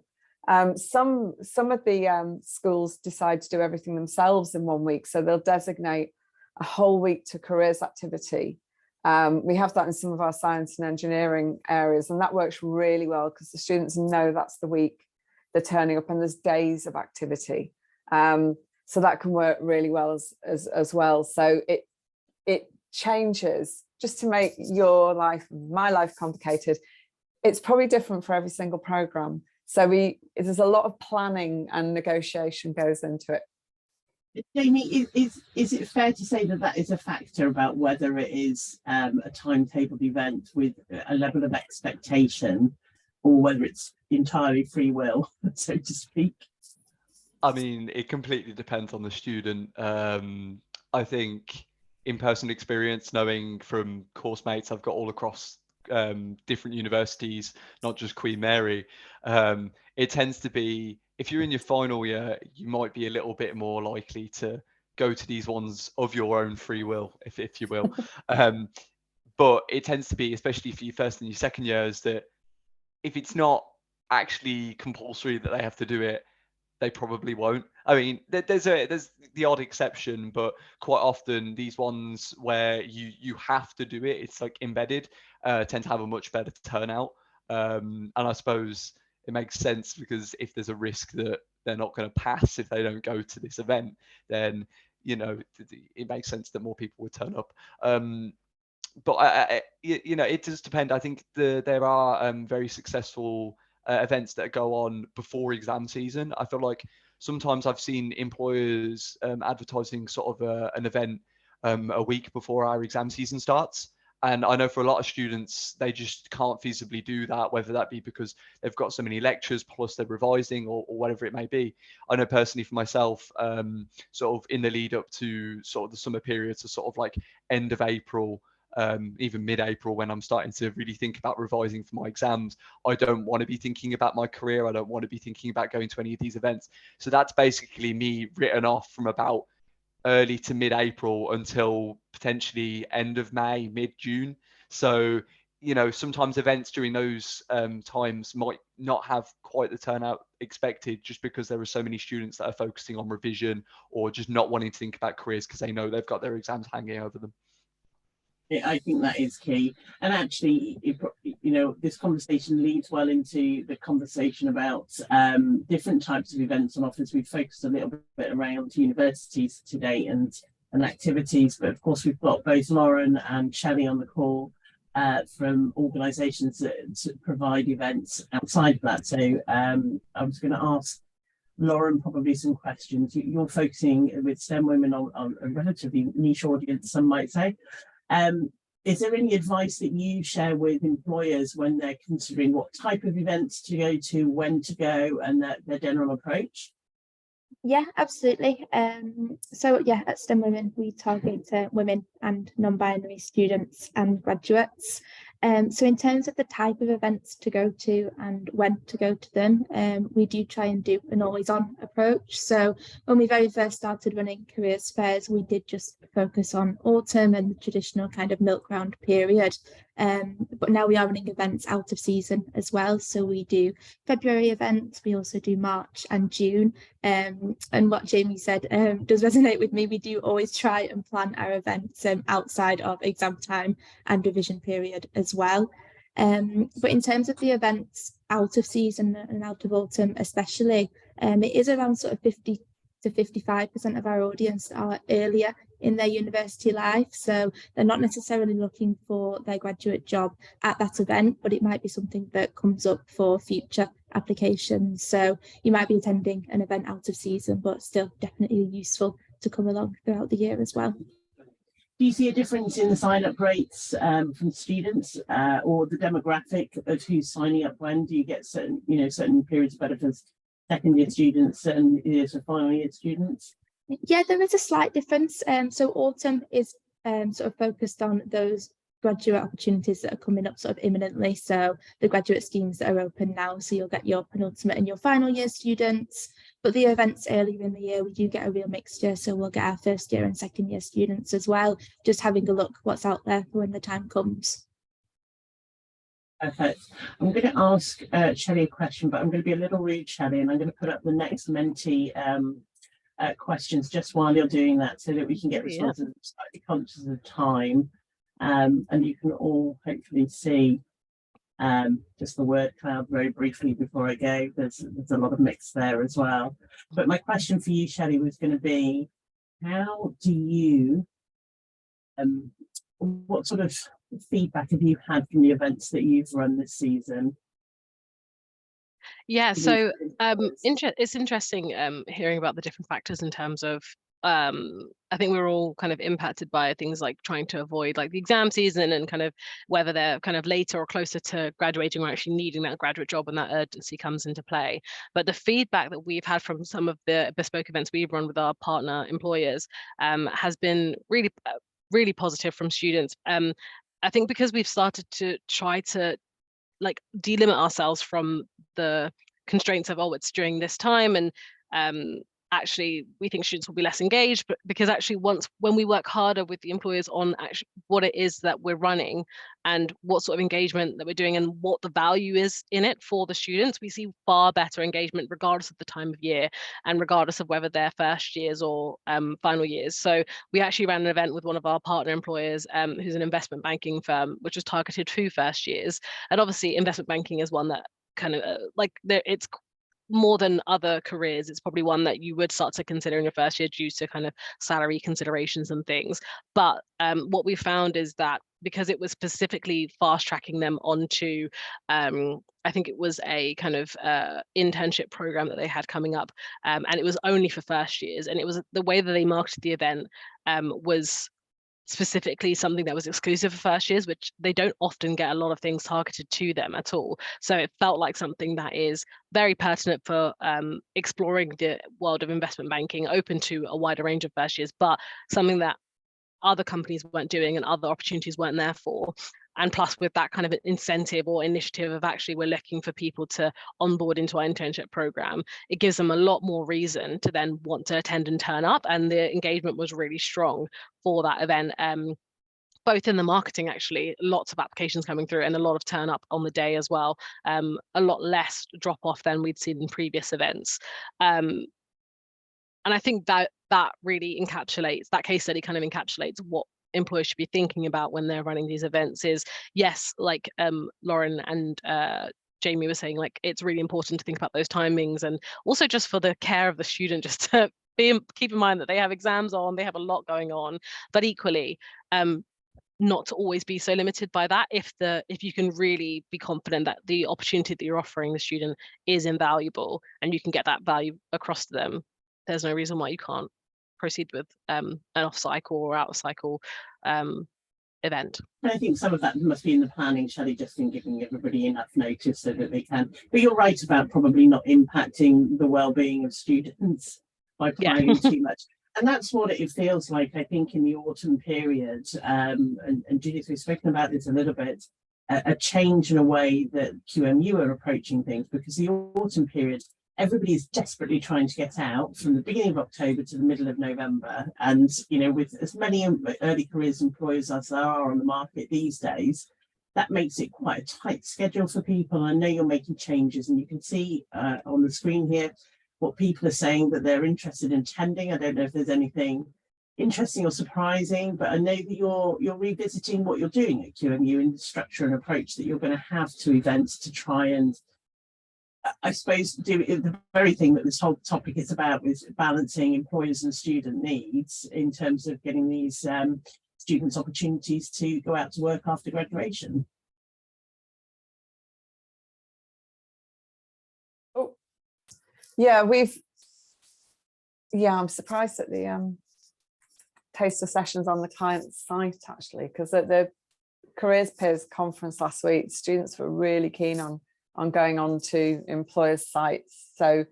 Some of the schools decide to do everything themselves in 1 week. So they'll designate a whole week to careers activity. We have that in some of our science and engineering areas, and that works really well because the students know that's the week they're turning up, and there's days of activity. So that can work really well as well. So it changes. Just to make my life complicated, it's probably different for every single program. So there's a lot of planning and negotiation goes into it. Jamie, is it fair to say that is a factor about whether it is a timetabled event with a level of expectation, or whether it's entirely free will, so to speak? I mean, it completely depends on the student. I think in personal experience, knowing from course mates I've got all across different universities, not just Queen Mary, it tends to be, if you're in your final year, you might be a little bit more likely to go to these ones of your own free will, if you will. But it tends to be, especially for your first and your second years, that if it's not actually compulsory that they have to do it, they probably won't. I mean, there's the odd exception, but quite often these ones where you have to do it, it's like embedded, tend to have a much better turnout. And I suppose it makes sense, because if there's a risk that they're not going to pass if they don't go to this event, then, you know, it makes sense that more people would turn up. But you know, it does depend. I think there are very successful events that go on before exam season. I feel like sometimes I've seen employers advertising sort of an event a week before our exam season starts. And I know for a lot of students, they just can't feasibly do that, whether that be because they've got so many lectures plus they're revising, or whatever it may be. I know personally for myself, sort of in the lead up to sort of the summer period, to sort of like end of April, even mid-April, when I'm starting to really think about revising for my exams, I don't want to be thinking about my career. I don't want to be thinking about going to any of these events. So that's basically me written off from about early to mid-April until potentially end of May, mid-June. So, you know, sometimes events during those times might not have quite the turnout expected, just because there are so many students that are focusing on revision, or just not wanting to think about careers because they know they've got their exams hanging over them. I think that is key. And actually, you know, this conversation leads well into the conversation about different types of events and offers. We've focused a little bit around universities today and activities, but of course we've got both Lauren and Shelley on the call from organisations that provide events outside of that. So I was going to ask Lauren probably some questions. You're focusing with STEM women on a relatively niche audience, some might say. Is there any advice that you share with employers when they're considering what type of events to go to, when to go, and their general approach? Yeah, absolutely. So yeah, at STEM Women, we target women and non-binary students and graduates. So in terms of the type of events to go to and when to go to them, we do try and do an always-on approach. So when we very first started running careers fairs, we did just focus on autumn and the traditional kind of Milkround period. But now we are running events out of season as well. So we do February events, we also do March and June. And what Jamie said does resonate with me. We do always try and plan our events outside of exam time and revision period as well. But in terms of the events out of season and out of autumn especially, it is around sort of 50 to 55% of our audience are earlier in their university life. So they're not necessarily looking for their graduate job at that event, but it might be something that comes up for future applications. So you might be attending an event out of season, but still definitely useful to come along throughout the year as well. Do you see a difference in the sign-up rates from students or the demographic of who's signing up when? Do you get certain periods better for second-year students, certain years for final-year students? Yeah, there is a slight difference. So autumn is sort of focused on those graduate opportunities that are coming up sort of imminently. So the graduate schemes that are open now, so you'll get your penultimate and your final year students. But the events earlier in the year, we do get a real mixture. So we'll get our first year and second year students as well, just having a look what's out there for when the time comes. Perfect. I'm going to ask Shelley a question, but I'm going to be a little rude, Shelley, and I'm going to put up the next Menti questions just while you're doing that, so that we can get responses. I'm slightly conscious of time, and you can all hopefully see Just the word cloud very briefly before I go, there's a lot of mix there as well. But my question for you, Shelley, was going to be, how do you, what sort of feedback have you had from the events that you've run this season? Yeah, so it's interesting hearing about the different factors in terms of I think we're all kind of impacted by things like trying to avoid like the exam season and kind of whether they're kind of later or closer to graduating or actually needing that graduate job, and that urgency comes into play. But the feedback that we've had from some of the bespoke events we've run with our partner employers has been really positive from students. I think because we've started to try to like delimit ourselves from the constraints of, oh, it's during this time, and actually we think students will be less engaged, but because actually when we work harder with the employers on actually what it is that we're running and what sort of engagement that we're doing and what the value is in it for the students, we see far better engagement regardless of the time of year and regardless of whether they're first years or final years. So we actually ran an event with one of our partner employers who's an investment banking firm, which was targeted to first years. And obviously investment banking is one that kind of it's more than other careers, it's probably one that you would start to consider in your first year due to kind of salary considerations and things. But what we found is that because it was specifically fast tracking them onto, I think it was a kind of internship program that they had coming up, and it was only for first years. And it was the way that they marketed the event was specifically something that was exclusive for first years, which they don't often get a lot of things targeted to them at all. So it felt like something that is very pertinent for exploring the world of investment banking, open to a wider range of first years, but something that other companies weren't doing and other opportunities weren't there for. And plus with that kind of incentive or initiative of actually we're looking for people to onboard into our internship program, it gives them a lot more reason to then want to attend and turn up. And the engagement was really strong for that event. Both in the marketing, actually, lots of applications coming through and a lot of turn up on the day as well. A lot less drop off than we'd seen in previous events. And I think that really encapsulates, that case study kind of encapsulates what employers should be thinking about when they're running these events is, yes, like Lauren and Jamie were saying, like it's really important to think about those timings, and also just for the care of the student, just to keep in mind that they have exams on, they have a lot going on, but equally not to always be so limited by that. If you can really be confident that the opportunity that you're offering the student is invaluable and you can get that value across to them, there's no reason why you can't proceed with an off-cycle or out-of-cycle event. I think some of that must be in the planning, Shelley, just in giving everybody enough notice so that they can. But you're right about probably not impacting the well-being of students by planning too much. And that's what it feels like, I think, in the autumn period. And Judith, we've spoken about this a little bit, a change in a way that QMU are approaching things, because the autumn period, everybody is desperately trying to get out from the beginning of October to the middle of November. And, you know, with as many early careers employers as there are on the market these days, that makes it quite a tight schedule for people. I know you're making changes, and you can see on the screen here what people are saying that they're interested in attending. I don't know if there's anything interesting or surprising, but I know that you're revisiting what you're doing at QMU and the structure and approach that you're going to have to events to try and, I suppose, do the very thing that this whole topic is about, is balancing employers and student needs in terms of getting these students opportunities to go out to work after graduation. Oh, yeah, I'm surprised at the taster sessions on the client site, actually, because at the Careers Peers conference last week, students were really keen on going on to employers' sites. So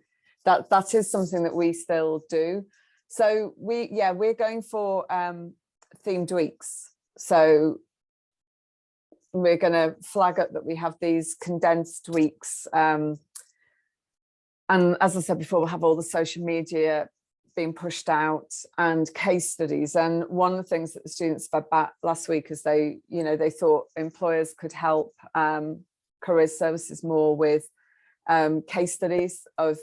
that is something that we still do. So we're going for themed weeks. So we're going to flag up that we have these condensed weeks. And as I said before, we'll have all the social media being pushed out and case studies. And one of the things that the students fed back last week is they thought employers could help career services more with case studies of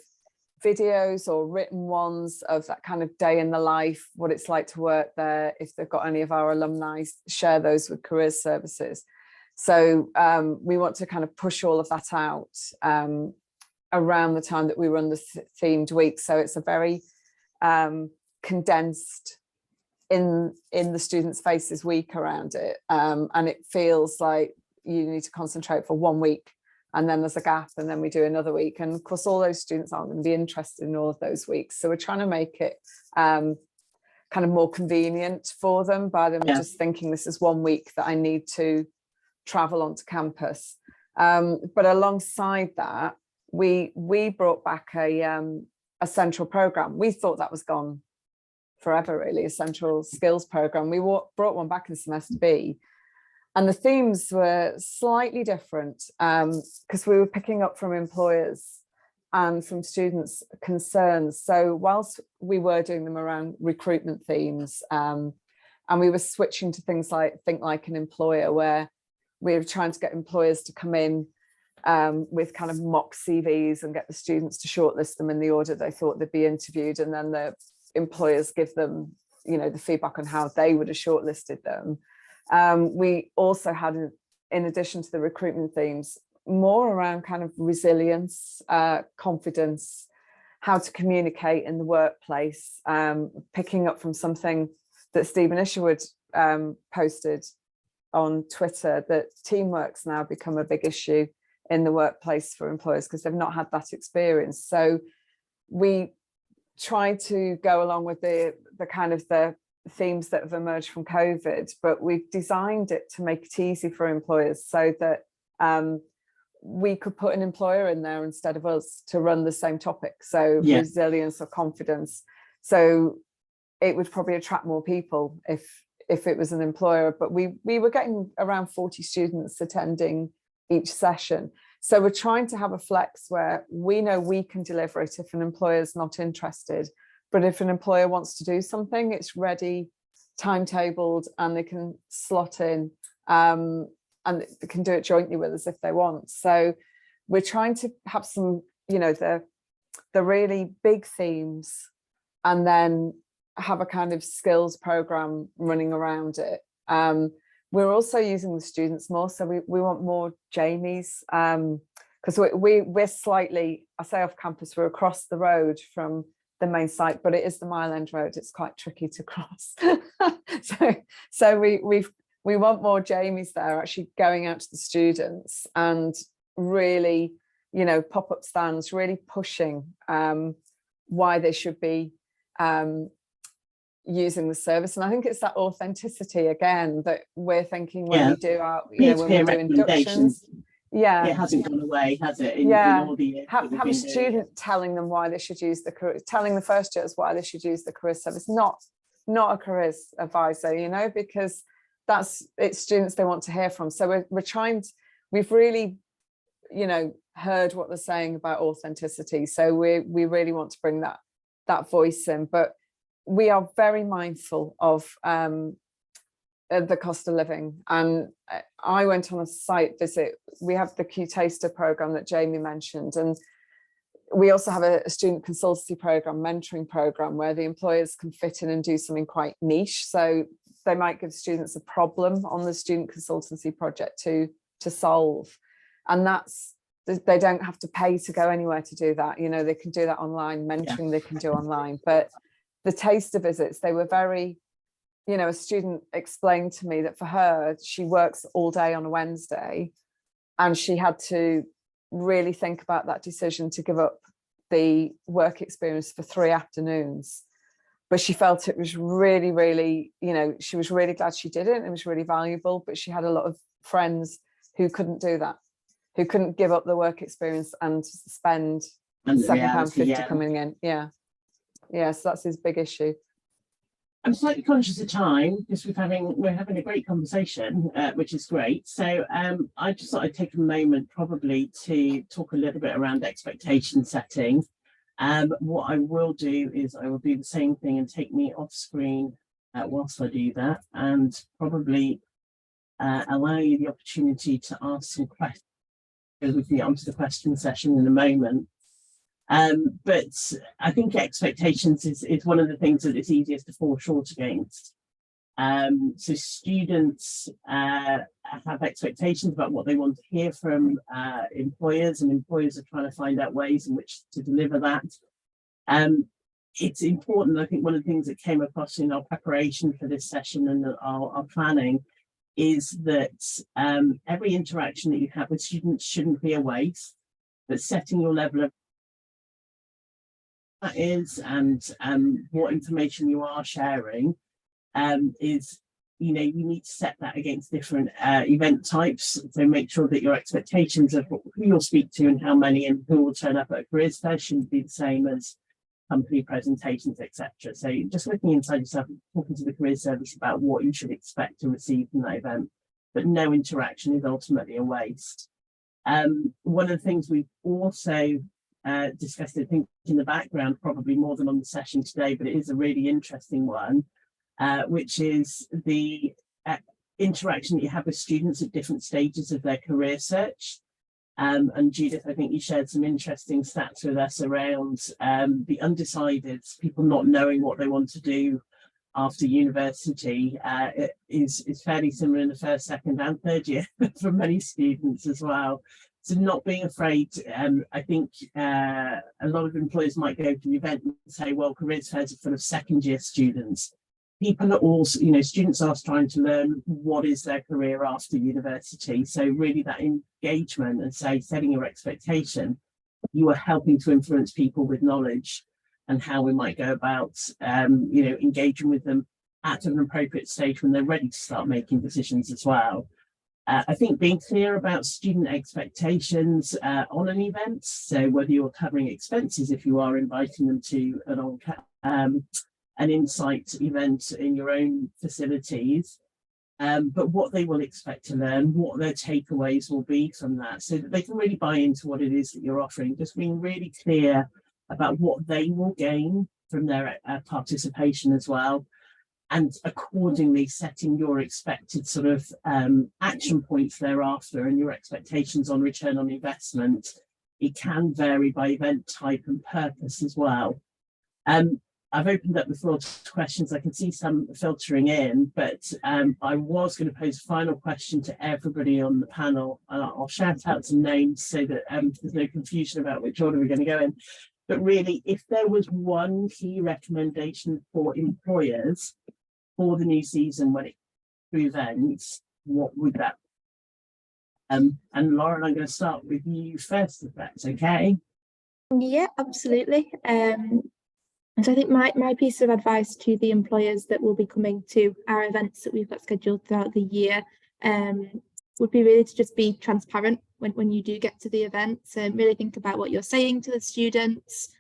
videos or written ones of that kind of day in the life, what it's like to work there. If they've got any of our alumni, share those with career services. So we want to kind of push all of that out around the time that we run the themed week. So it's a very condensed in the students' faces week around it. And it feels like you need to concentrate for 1 week, and then there's a gap, and then we do another week. And of course, all those students aren't going to be interested in all of those weeks. So we're trying to make it kind of more convenient for them by them just thinking this is 1 week that I need to travel onto campus. But alongside that, we brought back a central program. We thought that was gone forever, really, a central skills program. We brought one back in semester B, and the themes were slightly different because we were picking up from employers and from students' concerns. So whilst we were doing them around recruitment themes, and we were switching to things like Think Like an Employer, where we were trying to get employers to come in with kind of mock CVs and get the students to shortlist them in the order they thought they'd be interviewed, and then the employers give them, you know, the feedback on how they would have shortlisted them. We also had, in addition to the recruitment themes, more around kind of resilience, confidence, how to communicate in the workplace, picking up from something that Stephen Isherwood posted on Twitter, that teamwork's now become a big issue in the workplace for employers because they've not had that experience. So we try to go along with the kind of the themes that have emerged from COVID, but we've designed it to make it easy for employers so that we could put an employer in there instead of us to run the same topic. So resilience or confidence. So it would probably attract more people if it was an employer, but we were getting around 40 students attending each session. So we're trying to have a flex where we know we can deliver it if an employer is not interested, but if an employer wants to do something, it's ready, timetabled, and they can slot in, and they can do it jointly with us if they want. So we're trying to have some, you know, the really big themes, and then have a kind of skills program running around it. We're also using the students more, so we want more Jamies, because we're slightly, I say off campus, we're across the road from the main site, but it is the Mile End Road. It's quite tricky to cross. so we want more Jamies there, actually going out to the students and really, you know, pop-up stands, really pushing why they should be using the service. And I think it's that authenticity again that we're thinking when we do our, you know, when we do inductions. It hasn't gone away, has it? In all the years have a student telling them why they should use the career, telling the first years why they should use the career service, not a careers advisor, you know, because it's students they want to hear from. So we're trying to, we've really, you know, heard what they're saying about authenticity. So we really want to bring that voice in, but we are very mindful of the cost of living. And I went on a site visit. We have the Q Taster program that Jamie mentioned, and we also have a student consultancy program, mentoring program, where the employers can fit in and do something quite niche. So they might give students a problem on the student consultancy project to solve, and they don't have to pay to go anywhere to do that. You know, they can do that online. Mentoring they can do online, but the taster visits, they were very, you know, a student explained to me that for her, she works all day on a Wednesday, and she had to really think about that decision to give up the work experience for 3 afternoons. But she felt it was really, really, you know, she was really glad she did it. It was really valuable, but she had a lot of friends who couldn't do that, who couldn't give up the work experience and spend £7.50 coming in. So that's his big issue. I'm slightly conscious of time because we're having a great conversation, which is great. So I just thought I'd take a moment probably to talk a little bit around expectation setting. What I will do is I will do the same thing and take me off screen whilst I do that, and probably allow you the opportunity to ask some questions. We can get onto the question session in a moment. But I think expectations is one of the things that it's easiest to fall short against. So students have expectations about what they want to hear from employers, and employers are trying to find out ways in which to deliver that. It's important. I think one of the things that came across in our preparation for this session and our planning is that every interaction that you have with students shouldn't be a waste, but setting your level of that is, and what information you are sharing is, you know, you need to set that against different event types. So make sure that your expectations of who you'll speak to and how many and who will turn up at a careers fair shouldn't be the same as company presentations, etc. So just looking inside yourself, talking to the careers service about what you should expect to receive from that event, but no interaction is ultimately a waste. One of the things we've also discussed, I think, in the background, probably more than on the session today, but it is a really interesting one, which is the interaction that you have with students at different stages of their career search. And Judith, I think you shared some interesting stats with us around the undecideds, people not knowing what they want to do after university. It is fairly similar in the first, second and third year for many students as well. So not being afraid, I think a lot of employers might go to the event and say, well, careers fairs are full of second year students. People are also, you know, students are trying to learn what is their career after university. So really that engagement and setting your expectation, you are helping to influence people with knowledge and how we might go about, you know, engaging with them at an appropriate stage when they're ready to start making decisions as well. I think being clear about student expectations on an event, so whether you're covering expenses, if you are inviting them to an insight event in your own facilities, but what they will expect to learn, what their takeaways will be from that, so that they can really buy into what it is that you're offering. Just being really clear about what they will gain from their participation as well, and accordingly setting your expected sort of action points thereafter and your expectations on return on investment. It can vary by event type and purpose as well. I've opened up the floor to questions. I can see some filtering in, but I was going to pose a final question to everybody on the panel. I'll shout out some names so that there's no confusion about which order we're going to go in. But really, if there was one key recommendation for employers for the new season when it comes to events, what would that be? And Lauren, I'm going to start with you first, if that's okay. Yeah, absolutely. So I think my piece of advice to the employers that will be coming to our events that we've got scheduled throughout the year would be really to just be transparent when you do get to the events, and really think about what you're saying to the students.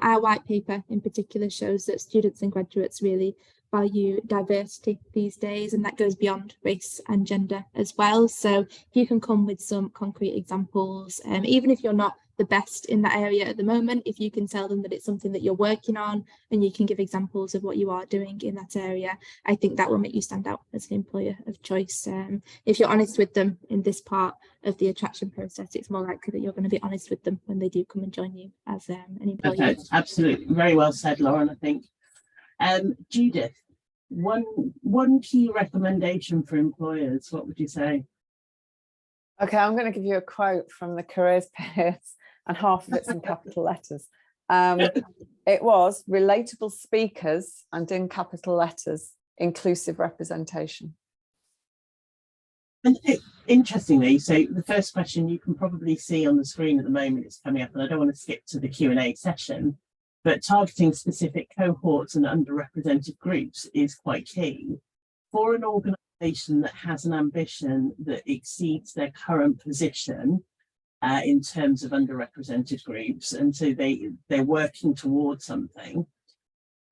Our white paper in particular shows that students and graduates really value diversity these days, and that goes beyond race and gender as well. So if you can come with some concrete examples, even if you're not the best in that area at the moment, if you can tell them that it's something that you're working on and you can give examples of what you are doing in that area, I think that will make you stand out as an employer of choice. If you're honest with them in this part of the attraction process, it's more likely that you're going to be honest with them when they do come and join you as an employee. Okay, absolutely, very well said, Lauren. I think Judith, one key recommendation for employers, what would you say? Okay, I'm going to give you a quote from the careers pairs, and half of it's in capital letters. It was relatable speakers, and in capital letters, inclusive representation. And interestingly, so the first question you can probably see on the screen at the moment is coming up, and I don't want to skip to the Q&A session, but targeting specific cohorts and underrepresented groups is quite key. For an organisation that has an ambition that exceeds their current position in terms of underrepresented groups, and so they're working towards something,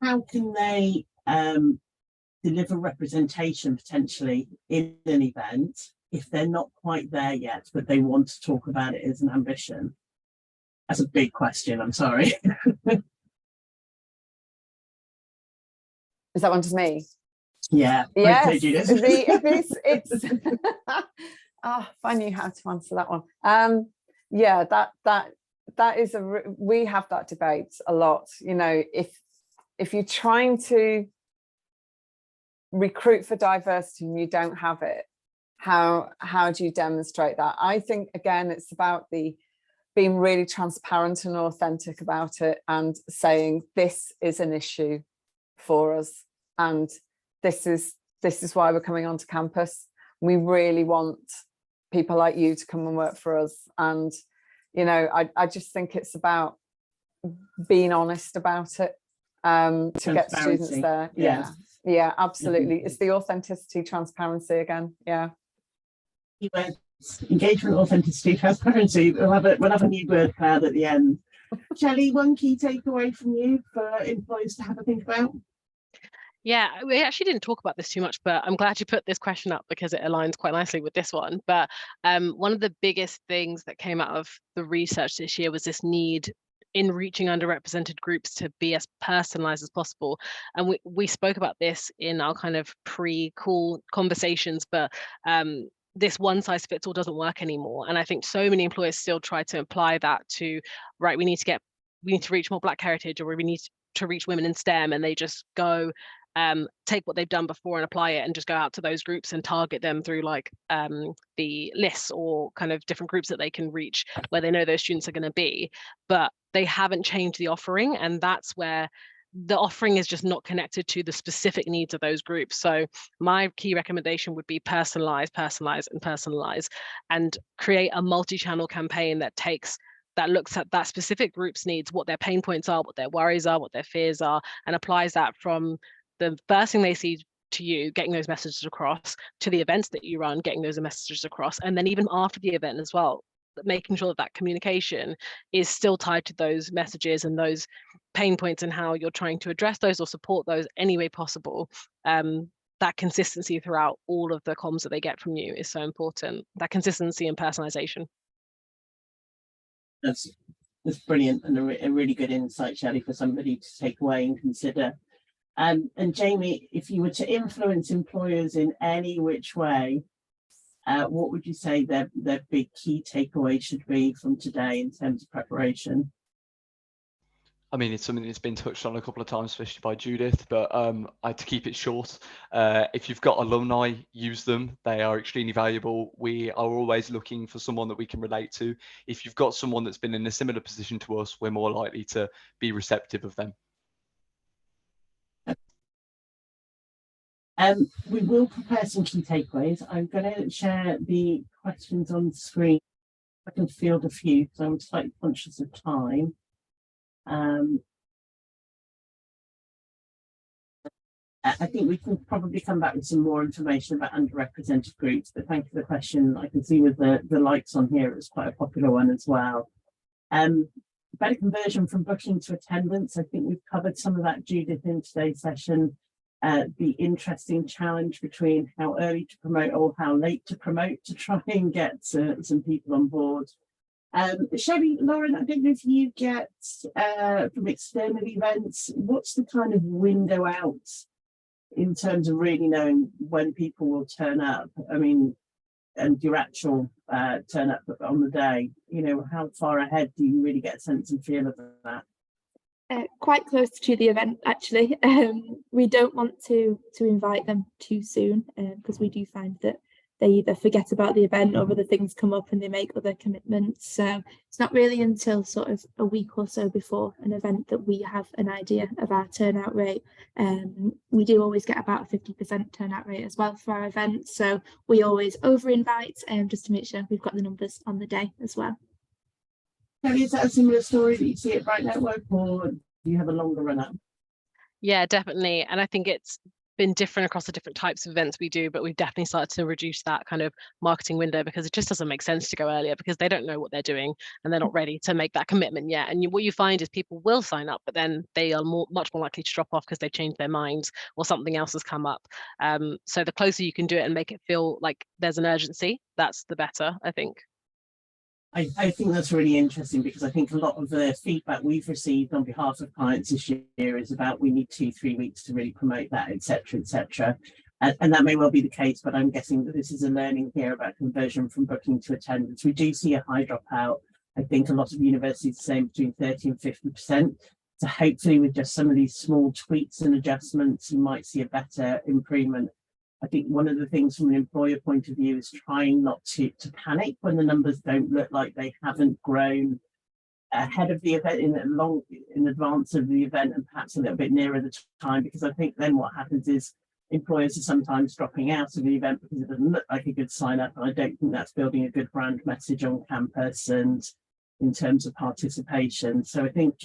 how can they deliver representation potentially in an event if they're not quite there yet, but they want to talk about it as an ambition? That's a big question, I'm sorry. Is that one to me? Yeah. Yes, okay, Judith. it's if I knew how to answer that one. Yeah, that is we have that debate a lot. You know, if you're trying to recruit for diversity and you don't have it, how do you demonstrate that? I think, again, it's about being really transparent and authentic about it and saying this is an issue for us and this is why we're coming onto campus. We really want people like you to come and work for us. And, you know, I just think it's about being honest about it to get students there. Yeah, absolutely. It's the authenticity, transparency again. Yeah. Engagement, authenticity, transparency. We'll have a new word cloud at the end. Shelley, one key takeaway from you for employers to have a think about? Yeah, we actually didn't talk about this too much, but I'm glad you put this question up because it aligns quite nicely with this one. But one of the biggest things that came out of the research this year was this need in reaching underrepresented groups to be as personalized as possible. And we spoke about this in our kind of pre-call conversations, but this one size fits all doesn't work anymore. And I think so many employers still try to apply that to, right, we need to reach more Black heritage, or we need to reach women in STEM, and they just go take what they've done before and apply it and just go out to those groups and target them through like the lists or kind of different groups that they can reach where they know those students are going to be, but they haven't changed the offering, and that's where the offering is just not connected to the specific needs of those groups. So my key recommendation would be personalize, and create a multi-channel campaign that looks at that specific group's needs, what their pain points are, what their worries are, what their fears are, and applies that from the first thing they see to you, getting those messages across, to the events that you run, getting those messages across, and then even after the event as well, making sure that communication is still tied to those messages and those pain points and how you're trying to address those or support those any way possible. That consistency throughout all of the comms that they get from you is so important. That consistency and personalization. That's brilliant, and a really good insight, Shelley, for somebody to take away and consider. And Jamie, if you were to influence employers in any which way, what would you say their big key takeaway should be from today in terms of preparation? I mean, it's something that's been touched on a couple of times, especially by Judith, but I had to keep it short. If you've got alumni, use them. They are extremely valuable. We are always looking for someone that we can relate to. If you've got someone that's been in a similar position to us, we're more likely to be receptive of them. We will prepare some key takeaways. I'm going to share the questions on screen. I can field a few because I'm slightly conscious of time. I think we can probably come back with some more information about underrepresented groups, but thank you for the question. I can see with the likes on here, it's quite a popular one as well. Better conversion from booking to attendance. I think we've covered some of that, Judith, in today's session. The interesting challenge between how early to promote or how late to promote to try and get some people on board. Shelley, Lauren, I don't know if you get from external events, what's the kind of window out in terms of really knowing when people will turn up? I mean, and your actual turn up on the day, you know, how far ahead do you really get a sense and feel of that? Quite close to the event, actually. We don't want to invite them too soon because we do find that they either forget about the event or other things come up and they make other commitments. So it's not really until sort of a week or so before an event that we have an idea of our turnout rate. We do always get about a 50% turnout rate as well for our events. So we always over-invite just to make sure we've got the numbers on the day as well. Is that a similar story that you see at Bright Network, or do you have a longer run up? Yeah, definitely. And I think it's been different across the different types of events we do, but we've definitely started to reduce that kind of marketing window because it just doesn't make sense to go earlier because they don't know what they're doing and they're not ready to make that commitment yet. And what you find is people will sign up, but then they are much more likely to drop off because they've changed their minds or something else has come up. So the closer you can do it and make it feel like there's an urgency, that's the better, I think. I think that's really interesting because I think a lot of the feedback we've received on behalf of clients this year is about we need 2-3 weeks to really promote that, etc., etc. And that may well be the case, but I'm guessing that this is a learning here about conversion from booking to attendance. We do see a high dropout. I think a lot of universities are saying between 30 and 50%. So hopefully with just some of these small tweaks and adjustments, you might see a better improvement. I think one of the things from an employer point of view is trying not to panic when the numbers don't look like they haven't grown ahead of the event, in advance of the event, and perhaps a little bit nearer the time, because I think then what happens is employers are sometimes dropping out of the event because it doesn't look like a good sign up, and I don't think that's building a good brand message on campus and in terms of participation. So I think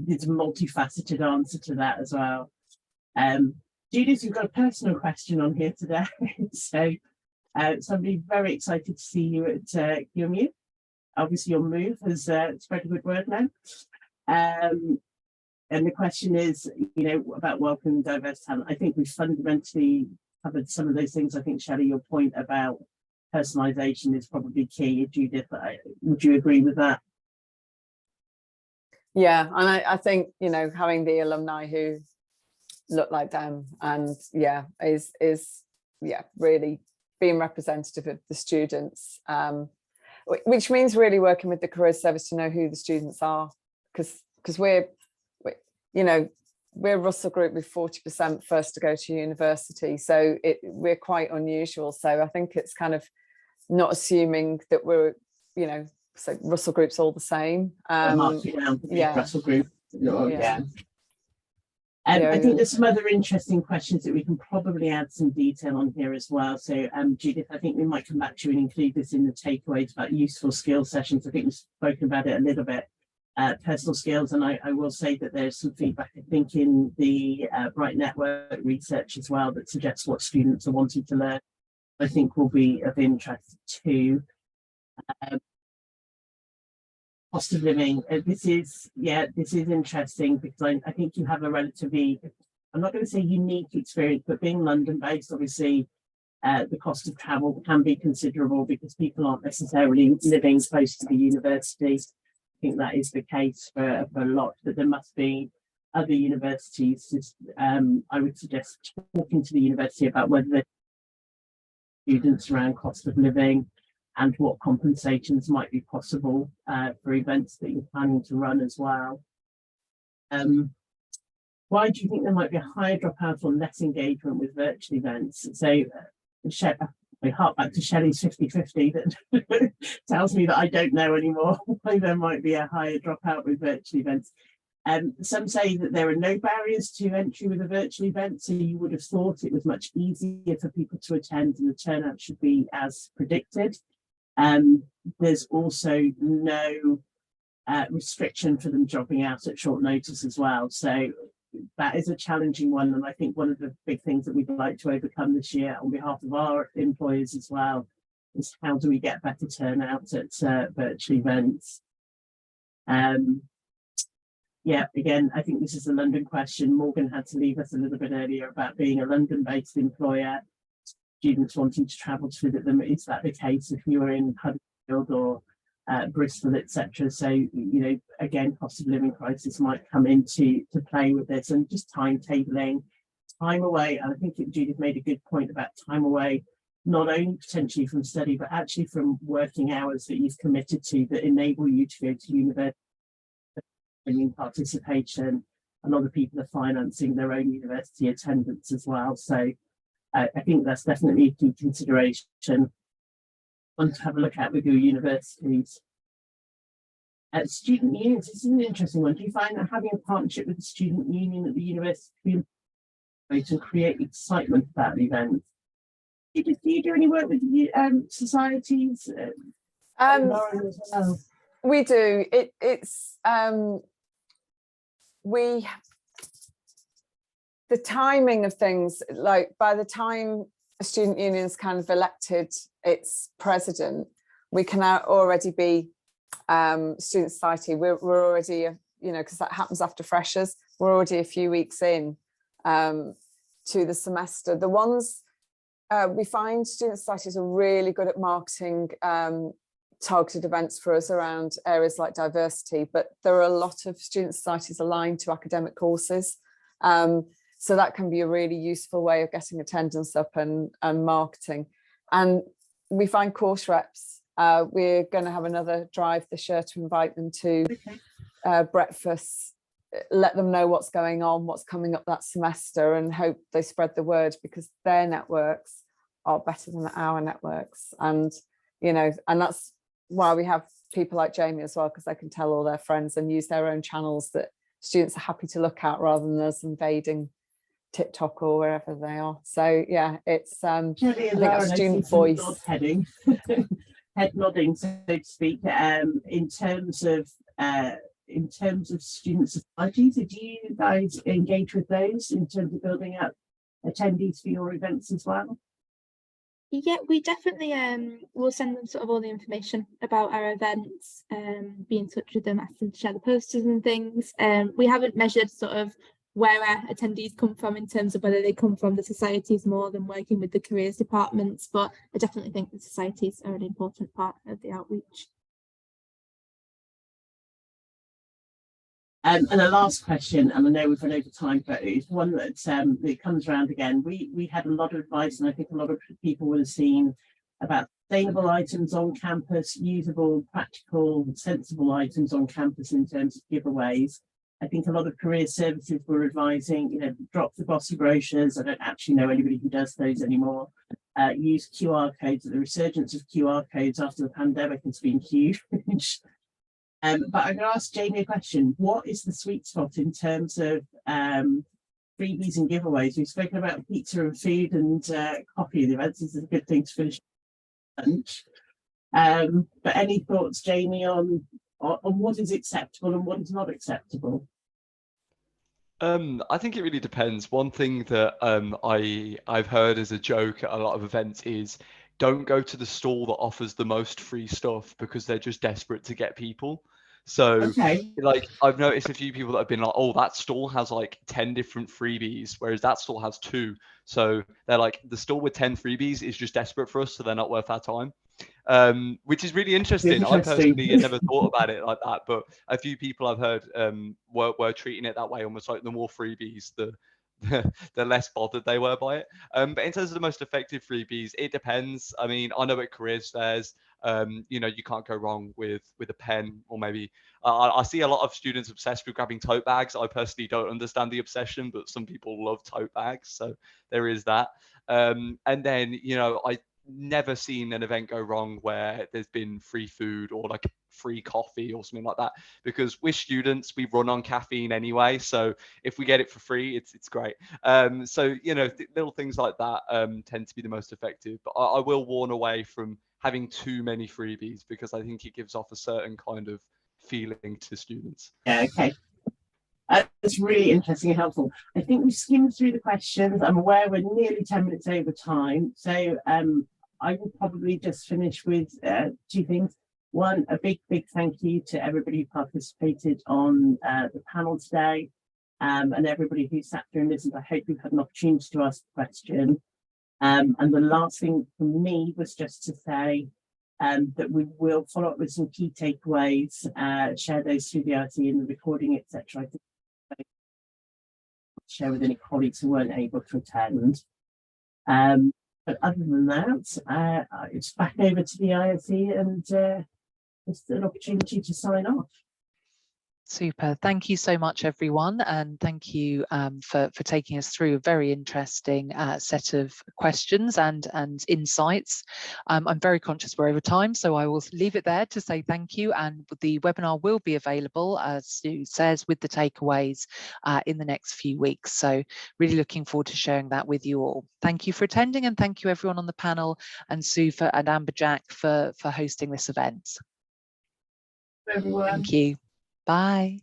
it's a multifaceted answer to that as well. Judith, you've got a personal question on here today. So somebody very excited to see you at QMU. Obviously your move has spread a good word now. And the question is, you know, about welcoming diverse talent. I think we've fundamentally covered some of those things. I think, Shelley, your point about personalisation is probably key. Judith, would you agree with that? Yeah, and I think, you know, having the alumni who look like them and is really being representative of the students, which means really working with the careers service to know who the students are, because we're Russell Group with 40% first to go to university, so we're quite unusual. So I think it's kind of not assuming that we're, you know, so Russell Group's all the same. Russell Group. I think there's some other interesting questions that we can probably add some detail on here as well. So Judith, I think we might come back to you and include this in the takeaways about useful skills sessions. I think we've spoken about it a little bit. Personal skills, and I will say that there's some feedback, I think, in the Bright Network research as well that suggests what students are wanting to learn. I think will be of interest too. Cost of living. This is interesting because I think you have a relatively, I'm not going to say unique experience, but being London based, obviously the cost of travel can be considerable because people aren't necessarily living close to the university. I think that is the case for a lot, but there must be other universities. I would suggest talking to the university about whether the students around cost of living and what compensations might be possible for events that you're planning to run as well. Why do you think there might be a higher dropout or less engagement with virtual events? So I hark back to Shelley's 50-50 that tells me that I don't know anymore why there might be a higher dropout with virtual events. Some say that there are no barriers to entry with a virtual event, so you would have thought it was much easier for people to attend and the turnout should be as predicted. There's also no restriction for them dropping out at short notice as well. So that is a challenging one. And I think one of the big things that we'd like to overcome this year on behalf of our employers as well is how do we get better turnout at virtual events? Again, I think this is a London question. Morgan had to leave us a little bit earlier about being a London-based employer. Students wanting to travel to visit them. Is that the case if you're in Huddersfield or Bristol, etc.? So, you know, again, cost of living crisis might come into play with this, and just timetabling, time away. And I think Judith made a good point about time away, not only potentially from study, but actually from working hours that you've committed to that enable you to go to university, bringing participation. A lot of people are financing their own university attendance as well. So I think that's definitely a key consideration. One to have a look at with your universities. Student unions, this is an interesting one. Do you find that having a partnership with the student union at the university to create excitement about the event? Do you do any work with societies? We do. The timing of things, like by the time a student union's kind of elected its president, we can already be student society. We're already, you know, because that happens after freshers, we're already a few weeks in to the semester. The ones we find student societies are really good at marketing targeted events for us around areas like diversity, but there are a lot of student societies aligned to academic courses. So that can be a really useful way of getting attendance up and marketing. And we find course reps, we're going to have another drive this year to invite them to breakfasts, let them know what's going on, what's coming up that semester, and hope they spread the word, because their networks are better than our networks. And, you know, and that's why we have people like Jamie as well, because they can tell all their friends and use their own channels that students are happy to look at, rather than us invading TikTok or wherever they are. So yeah, it's I think a student voice. Head nodding, so to speak. In terms of student societies, do you guys engage with those in terms of building up attendees for your events as well? Yeah, we definitely will send them sort of all the information about our events, be in touch with them, ask them to share the posters and things. We haven't measured sort of where our attendees come from in terms of whether they come from the societies more than working with the careers departments, but I definitely think the societies are an important part of the outreach. And the last question, and I know we've run over time, but it's one that it comes around again. We had a lot of advice, and I think a lot of people would have seen, about sustainable items on campus, usable, practical, sensible items on campus in terms of giveaways. I think a lot of career services were advising, you know, drop the glossy brochures. I don't actually know anybody who does those anymore. Use QR codes. The resurgence of QR codes after the pandemic has been huge. But I'm going to ask Jamie a question. What is the sweet spot in terms of freebies and giveaways? We've spoken about pizza and food and coffee in the events. This is a good thing to finish lunch. But any thoughts, Jamie, on what is acceptable and what is not acceptable? I think it really depends. One thing that I've heard as a joke at a lot of events is, don't go to the stall that offers the most free stuff, because they're just desperate to get people. So Okay. like, I've noticed a few people that have been like, oh, that stall has like 10 different freebies, whereas that stall has 2. So they're like, the stall with 10 freebies is just desperate for us, so they're not worth our time. Which is really interesting. I personally had never thought about it like that, but a few people I've heard were treating it that way, almost like the more freebies, the less bothered they were by it. But in terms of the most effective freebies, it depends. I mean, I know at careers fairs, you know, you can't go wrong with a pen, or maybe I see a lot of students obsessed with grabbing tote bags. I personally don't understand the obsession, but some people love tote bags, so there is that. And then, you know, I never seen an event go wrong where there's been free food or like free coffee or something like that, because we're students, we run on caffeine anyway, so if we get it for free, it's great. So, you know, little things like that tend to be the most effective, but I will warn away from having too many freebies, because I think it gives off a certain kind of feeling to students. Yeah, okay. It's really interesting and helpful. I think we've skimmed through the questions. I'm aware we're nearly 10 minutes over time. So I will probably just finish with 2 things. One, a big thank you to everybody who participated on the panel today, and everybody who sat through and listened. I hope you've had an opportunity to ask a question. And the last thing for me was just to say that we will follow up with some key takeaways, share those through the ISE and the recording, etc. I think share with any colleagues who weren't able to attend. But other than that, it's back over to the ISE, and it's an opportunity to sign off. Super. Thank you so much, everyone. And thank you for taking us through a very interesting set of questions and insights. I'm very conscious we're over time, so I will leave it there to say thank you. And the webinar will be available, as Sue says, with the takeaways in the next few weeks. So really looking forward to sharing that with you all. Thank you for attending, and thank you everyone on the panel, and Sue and Amberjack for hosting this event. Everyone. Thank you. Bye.